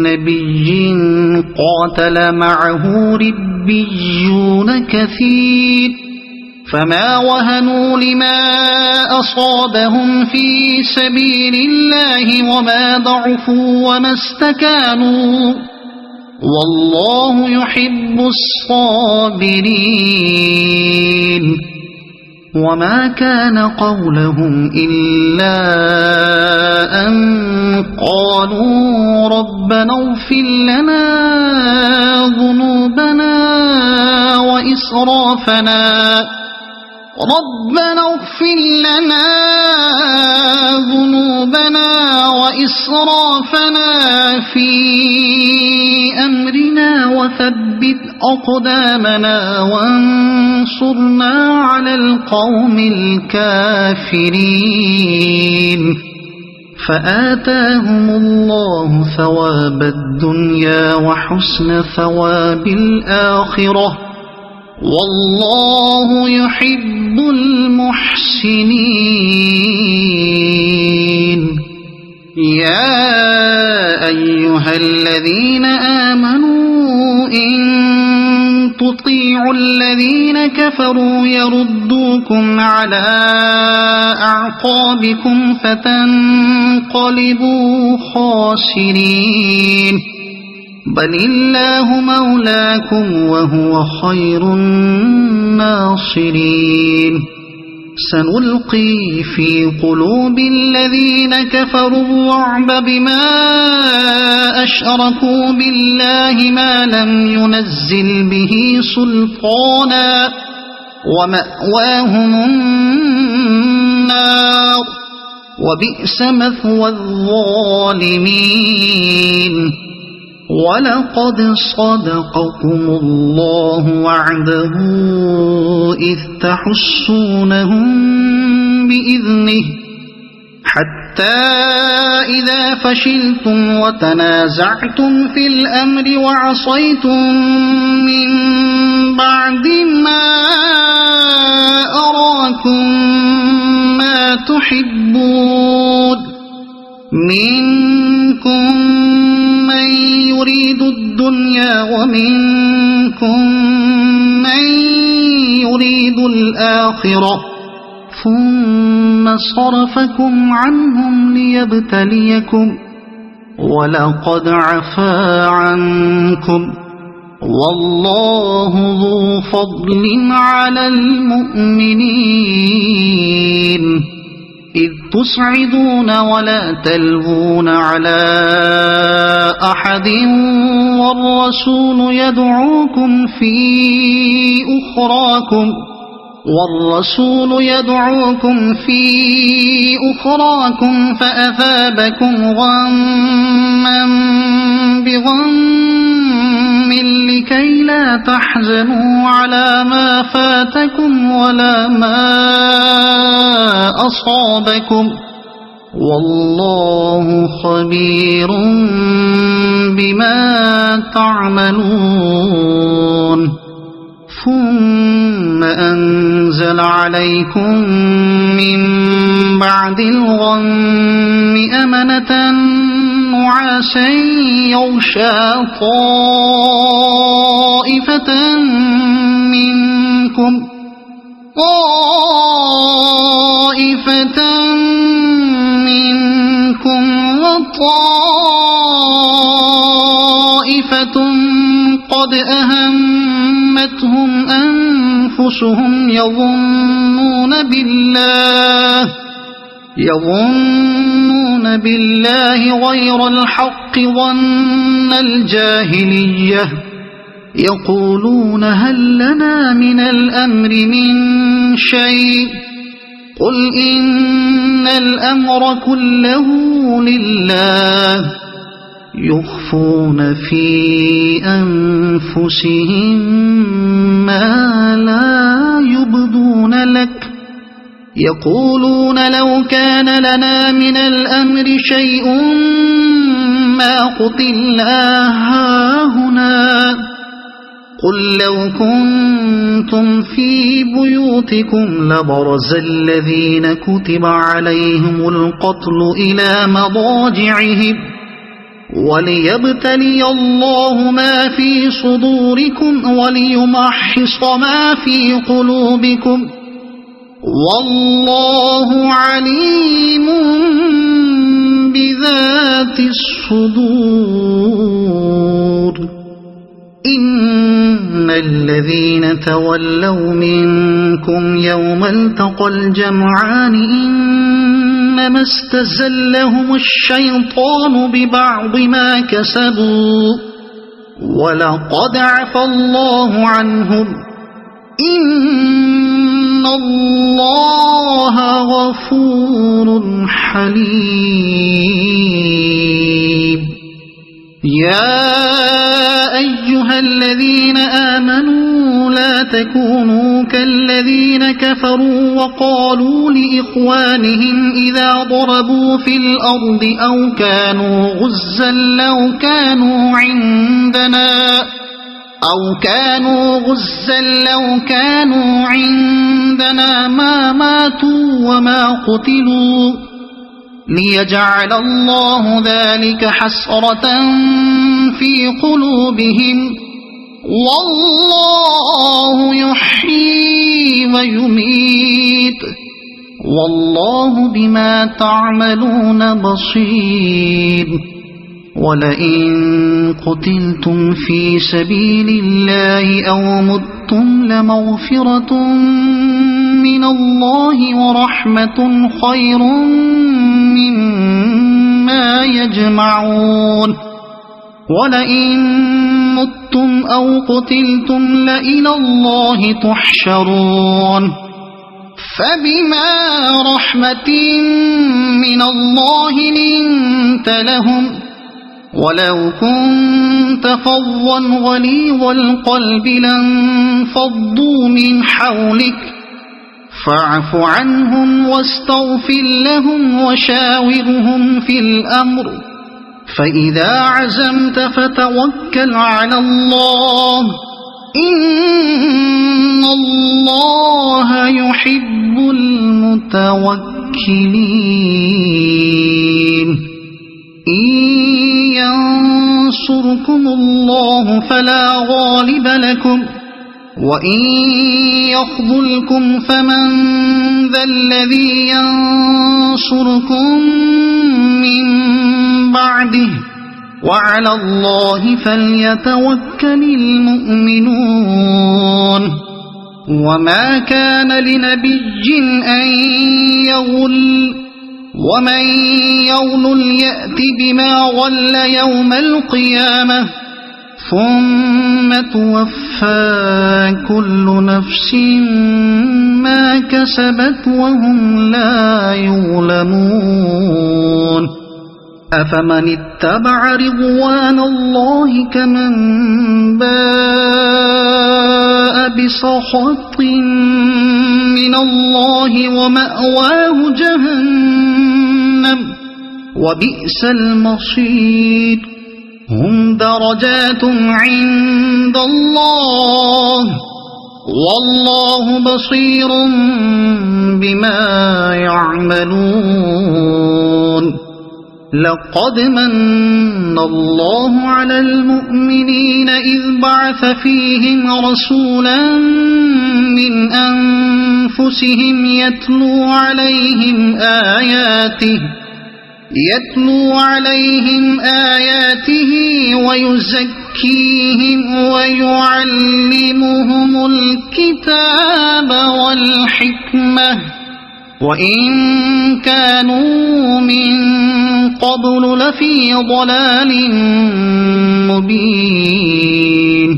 نبي قاتل معه ربيون كثير فما وهنوا لما أصابهم في سبيل الله وما ضعفوا وما استكانوا والله يحب الصابرين وما كان قولهم إلا أن قالوا ربنا اغفر لنا ذنوبنا وإسرافنا في أمرنا وثبت أقدامنا وانصرنا على القوم الكافرين فآتاهم الله ثواب الدنيا وحسن ثواب الآخرة والله يحب المحسنين يا أيها الذين آمنوا إن تطيعوا الذين كفروا يردوكم على أعقابكم فتنقلبوا خاسرين بل الله مولاكم وهو خير الناصرين سنلقي في قلوب الذين كفروا الرعب بما أشركوا بالله ما لم ينزل به سلطانا ومأواهم النار وبئس مثوى الظالمين ولقد صدقكم الله وعده إذ تحسونهم بإذنه حتى إذا فشلتم وتنازعتم في الأمر وعصيتم من بعد ما أراكم ما تحبون منكم من يريد الدنيا ومنكم من يريد الآخرة ثم صرفكم عنهم ليبتليكم ولقد عفا عنكم والله ذو فضل على المؤمنين إذ تصعدون ولا تلوون على أحد والرسول يدعوكم في أخراكم فأثابكم غما بغم لكي لا تحزنوا على ما فاتكم ولا ما أصابكم والله خبير بما تعملون ثم أنزل عليكم من بعد الغم أمنة نعاسا يغشى طائفة منكم وطائفة قد أهمتهم أنفسهم يظنون بالله غير الحق ظن الجاهلية يقولون هل لنا من الأمر من شيء قل إن الأمر كله لله يخفون في أنفسهم ما لا يبدون لك يقولون لو كان لنا من الأمر شيء ما قتلنا هاهنا قل لو كنتم في بيوتكم لبرز الذين كتب عليهم القتل إلى مضاجعهم وليبتلي الله ما في صدوركم وليمحص ما في قلوبكم والله عليم بذات الصدور إن الذين تولوا منكم يوم التقى الجمعان إنما استزلهم الشيطان ببعض ما كسبوا ولقد عفى الله عنهم إن الله غفور حليم يا أيها الذين آمنوا لا تكونوا كالذين كفروا وقالوا لإخوانهم إذا ضربوا في الأرض أو كانوا غزا لو كانوا عندنا ما ماتوا وما قتلوا ليجعل الله ذلك حسرة في قلوبهم والله يحيي ويميت والله بما تعملون بصير ولئن قتلتم في سبيل الله أو متم لمغفرة من الله ورحمة خير مما يجمعون ولئن متم أو قتلتم لإلى الله تحشرون فبما رحمة من الله لنت لهم ولو كنت فظا غليظ القلب لانفضوا من حولك فاعف عنهم واستغفر لهم وشاورهم في الأمر فإذا عزمت فتوكل على الله إن الله يحب المتوكلين إن ينصركم الله فلا غالب لكم وإن يخذلكم فمن ذا الذي ينصركم من بعده وعلى الله فليتوكل المؤمنون وما كان لنبي أن يغل ومن يغل يأت بما غل يوم القيامة ثم توفى كل نفس ما كسبت وهم لا يظلمون أفمن اتبع رضوان الله كمن باء بسخط من الله ومأواه جهنم وبئس المصير هم درجات عند الله والله بصير بما يعملون لقد من الله على المؤمنين إذ بعث فيهم رسولا من أنفسهم يتلو عليهم آياته ويزكيهم ويعلمهم الكتاب والحكمة وإن كانوا من قبل لفي ضلال مبين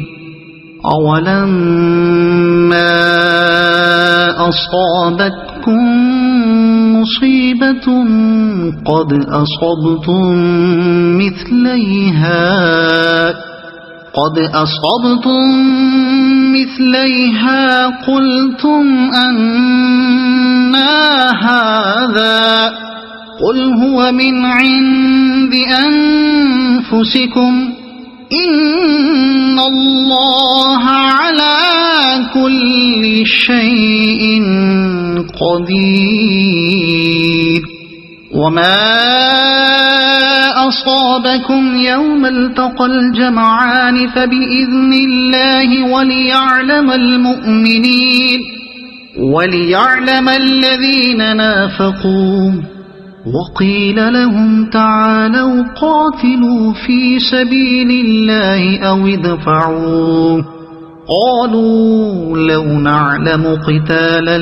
أولما أصابتكم مصيبة قد أصبتم مثليها قلتم أنى هذا قل هو من عند أنفسكم إن الله على كل شيء قدير وما أصابكم يوم التقى الجمعان فبإذن الله وليعلم المؤمنين وليعلم الذين نافقوا وقيل لهم تعالوا قاتلوا في سبيل الله أو ادفعوا قالوا لو نعلم قتالا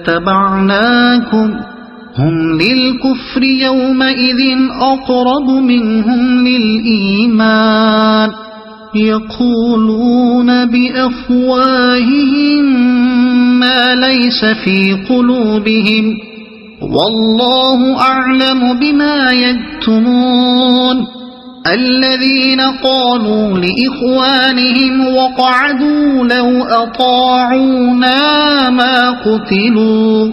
لاتبعناكم هم للكفر يومئذ أقرب منهم للإيمان يقولون بأفواههم ما ليس في قلوبهم والله أعلم بما يكتمون الذين قالوا لإخوانهم وقعدوا لو أطاعونا ما قتلوا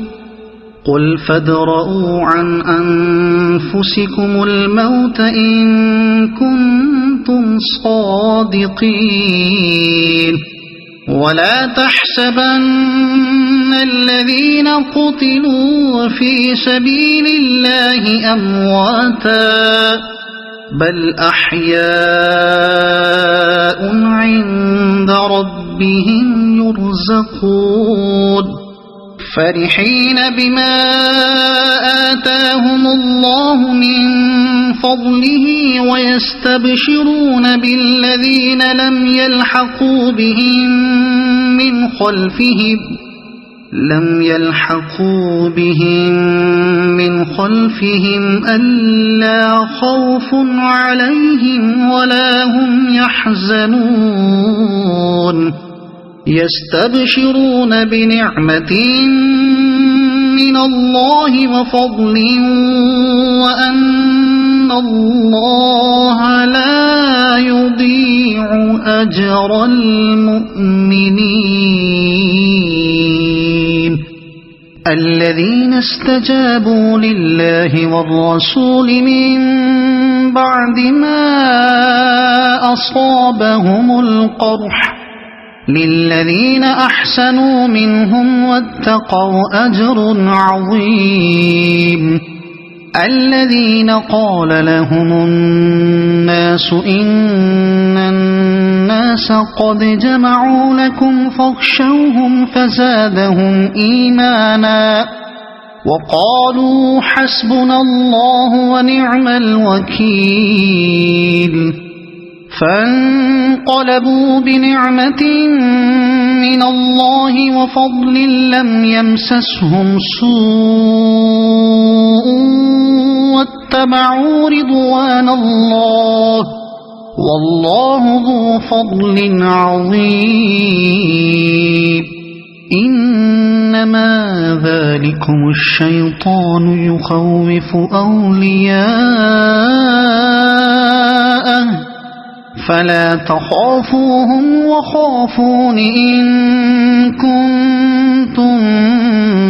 قل فادرءوا عن أنفسكم الموت إن كنتم صادقين ولا تحسبن الذين قتلوا في سبيل الله أمواتا بل أحياء عند ربهم يرزقون فرحين بما آتاهم الله من فضله ويستبشرون بالذين لم يلحقوا بهم من خلفهم ألا خوف عليهم ولا هم يحزنون يستبشرون بنعمة من الله وفضل وأن الله لا يضيع أجر المؤمنين الذين استجابوا لله والرسول من بعد ما أصابهم القرح للذين أحسنوا منهم واتقوا أجر عظيم الذين قال لهم الناس إن الناس قد جمعوا لكم فاخشوهم فزادهم إيمانا وقالوا حسبنا الله ونعم الوكيل فانقلبوا بنعمة من الله وفضل لم يمسسهم سوء واتبعوا رضوان الله والله ذو فضل عظيم إنما ذلكم الشيطان يخوف أولياءه فلا تخافوهم وخافون إن كنتم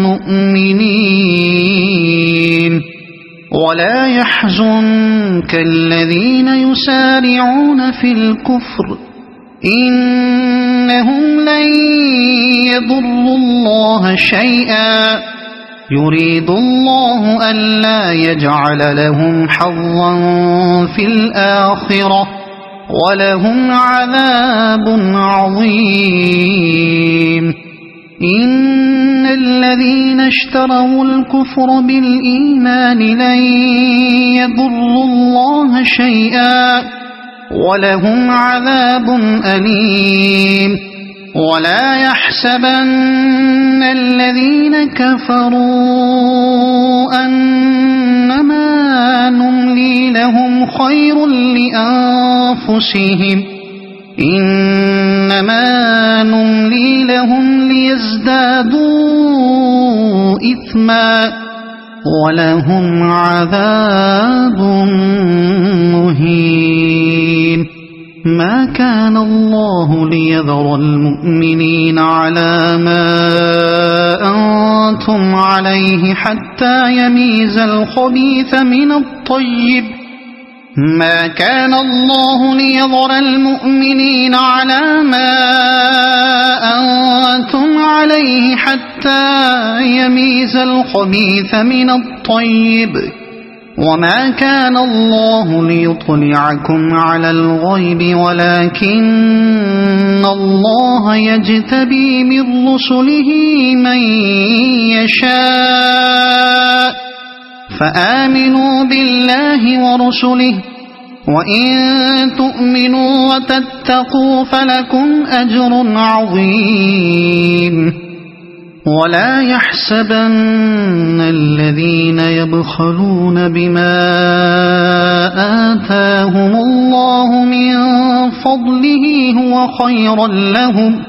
مؤمنين ولا يحزنك الذين يسارعون في الكفر إنهم لن يضروا الله شيئا يريد الله ألا يجعل لهم حظا في الآخرة ولهم عذاب عظيم إن الذين اشتروا الكفر بالإيمان لن يضروا الله شيئا ولهم عذاب أليم ولا يحسبن الذين كفروا أنما نملي لهم خير لأنفسهم إنما نملي لهم ليزدادوا إثما ولهم عذاب مهين ما كان الله ليذر المؤمنين على ما أنتم عليه حتى يميز الخبيث من الطيب ما كان الله ليذر المؤمنين على ما أنتم عليه حتى يميز الخبيث من الطيب وما كان الله ليطلعكم على الغيب ولكن الله يجتبي من رسله من يشاء فآمنوا بالله ورسله وإن تؤمنوا وتتقوا فلكم أجر عظيم ولا يحسبن الذين يبخلون بما آتاهم الله من فضله هو خيرا لهم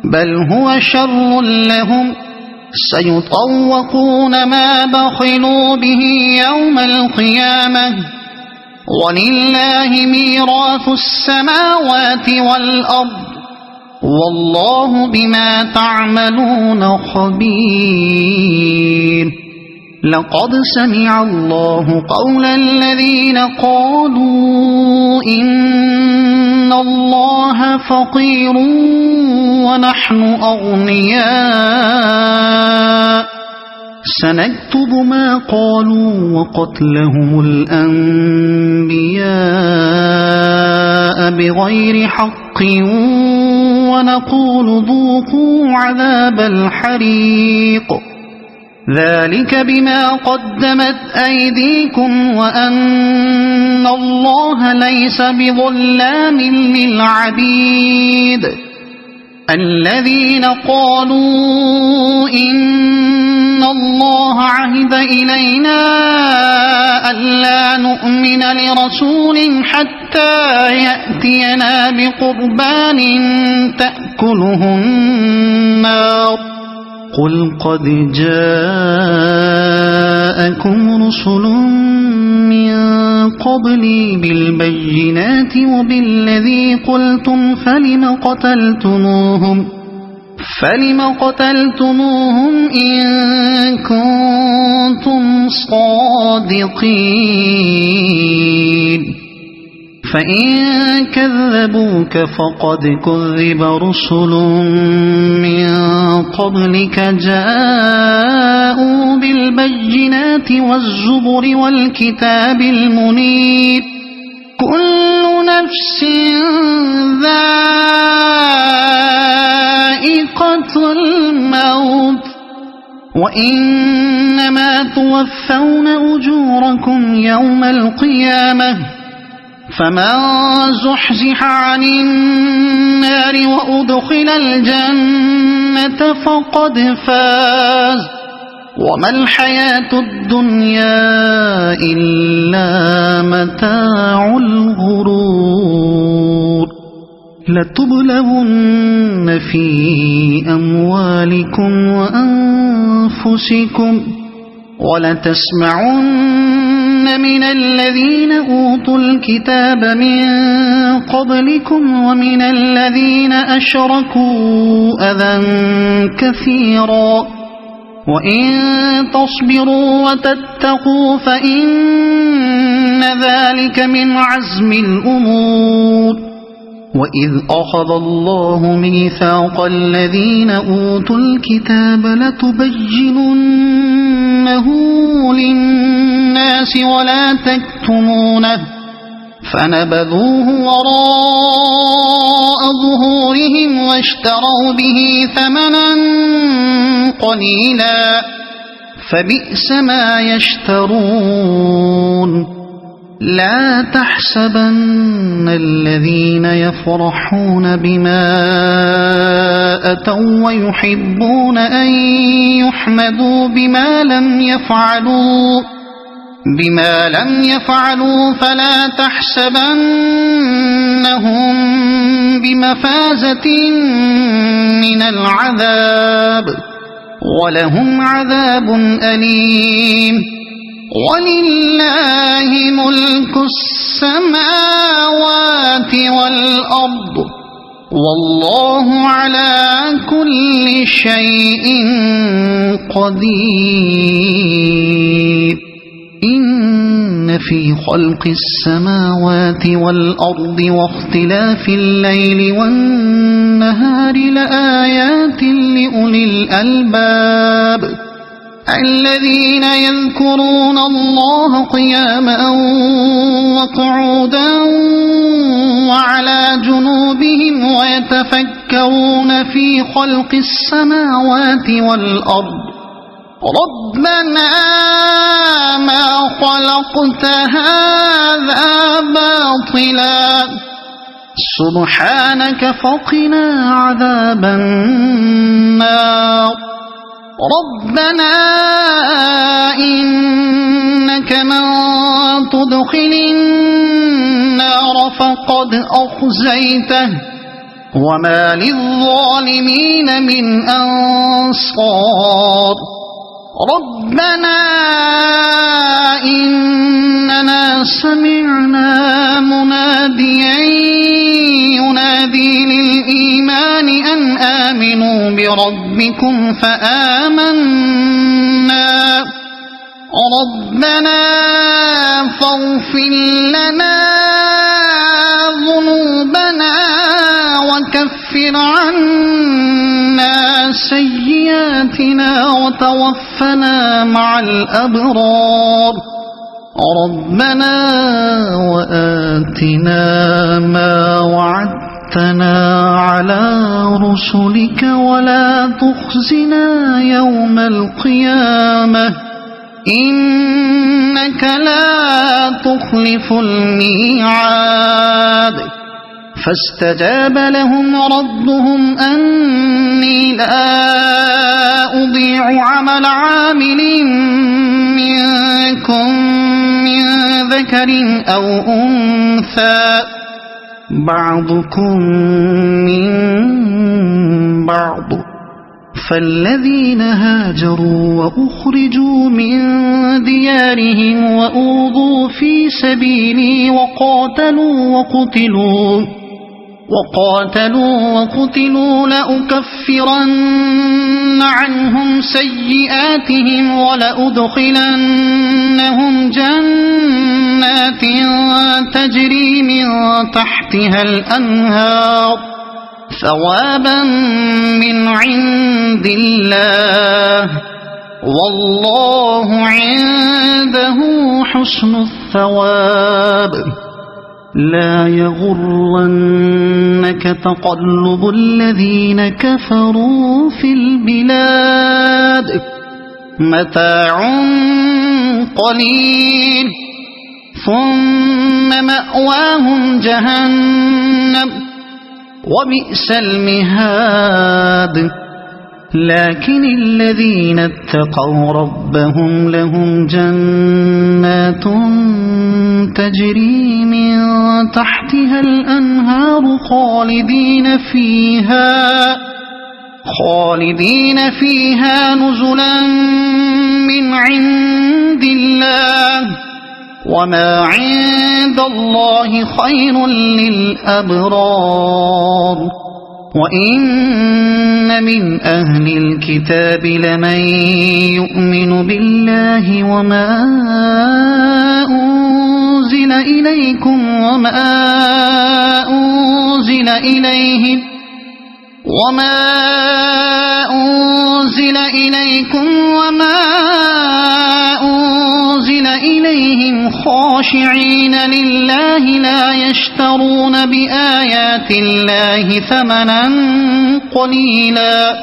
بل هو شر لهم سيطوقون ما بخلوا به يوم القيامة ولله ميراث السماوات والأرض والله بما تعملون خبير لقد سمع الله قول الذين قالوا إن الله فقير ونحن أغنياء سنكتب ما قالوا وقتلهم الأنبياء بغير حق ونقول ذوقوا عذاب الحريق ذلك بما قدمت أيديكم وأن الله ليس بظلام للعبيد الذين قالوا إن الله عهد إلينا ألا نؤمن لرسول حتى يأتينا بقربان تأكله النار قل قد جاءكم رسل من قبلي بالبينات وبالذي قلتم فلم قتلتموهم إن كنتم صادقين فإن كذبوك فقد كذب رسل من قبلك جاءوا بالبينات والزبر والكتاب المنير كل نفس ذائقة الموت وإنما توفون أجوركم يوم القيامة فمن زحزح عن النار وأدخل الجنة فقد فاز وما الحياة الدنيا إلا متاع الغرور لتبلغن في أموالكم وأنفسكم ولتسمعن من الذين أوتوا الكتاب من قبلكم ومن الذين أشركوا أذى كثيرا وإن تصبروا وتتقوا فإن ذلك من عزم الأمور وإذ أخذ الله ميثاق الذين أوتوا الكتاب لتبيننه للناس ولا تكتمونه فنبذوه وراء ظهورهم واشتروا به ثمنا قليلا فبئس ما يشترون لا تحسبن الذين يفرحون بما أتوا ويحبون أن يحمدوا بما لم يفعلوا فلا تحسبنهم بمفازة من العذاب ولهم عذاب أليم ولله ملك السماوات والأرض والله على كل شيء قدير إن في خلق السماوات والأرض واختلاف الليل والنهار لآيات لأولي الألباب الذين يذكرون الله قياما وقعودا وعلى جنوبهم ويتفكرون في خلق السماوات والأرض ربنا ما خلقت هذا باطلا سبحانك فقنا عذاب النار ربنا إنك من تدخل النار فقد أخزيته وما للظالمين من أنصار ربنا إننا سمعنا مناديا ينادي للإيمان أن آمنوا بربكم فآمنا ربنا فاغفر لنا ذنوبنا وكفر عنا سيئاتنا وتوفنا مع الأبرار ربنا وآتنا ما وعدتنا على رسلك ولا تخزنا يوم القيامة إنك لا تخلف الميعاد فاستجاب لهم ربهم أني لا أضيع عمل عامل منكم من ذكر أو أنثى بعضكم من بعض فالذين هاجروا وأخرجوا من ديارهم وأوذوا في سبيلي وقاتلوا لأكفرن عنهم سيئاتهم ولأدخلنهم جنات تجري من تحتها الأنهار ثوابا من عند الله والله عنده حسن الثواب لا يغرنك تقلب الذين كفروا في البلاد متاع قليل ثم مأواهم جهنم وبئس المهاد لكن الذين اتقوا ربهم لهم جنات تجري من تحتها الأنهار خالدين فيها نزلا من عند الله وما عند الله خير للأبرار وإن من أهل الكتاب لمن يؤمن بالله وما أنزل إليكم وما أنزل إليهم خاشعين لله لا يشترون بآيات الله ثمنا قليلا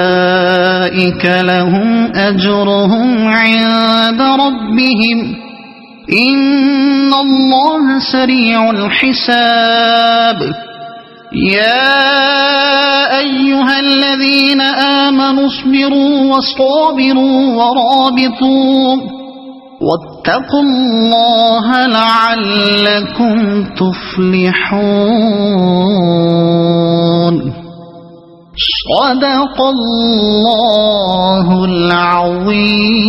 أولئك لهم أجرهم عند ربهم إن الله سريع الحساب يا أيها الذين آمنوا اصبروا وصابروا ورابطوا واتقوا الله لعلكم تفلحون صدق الله العظيم.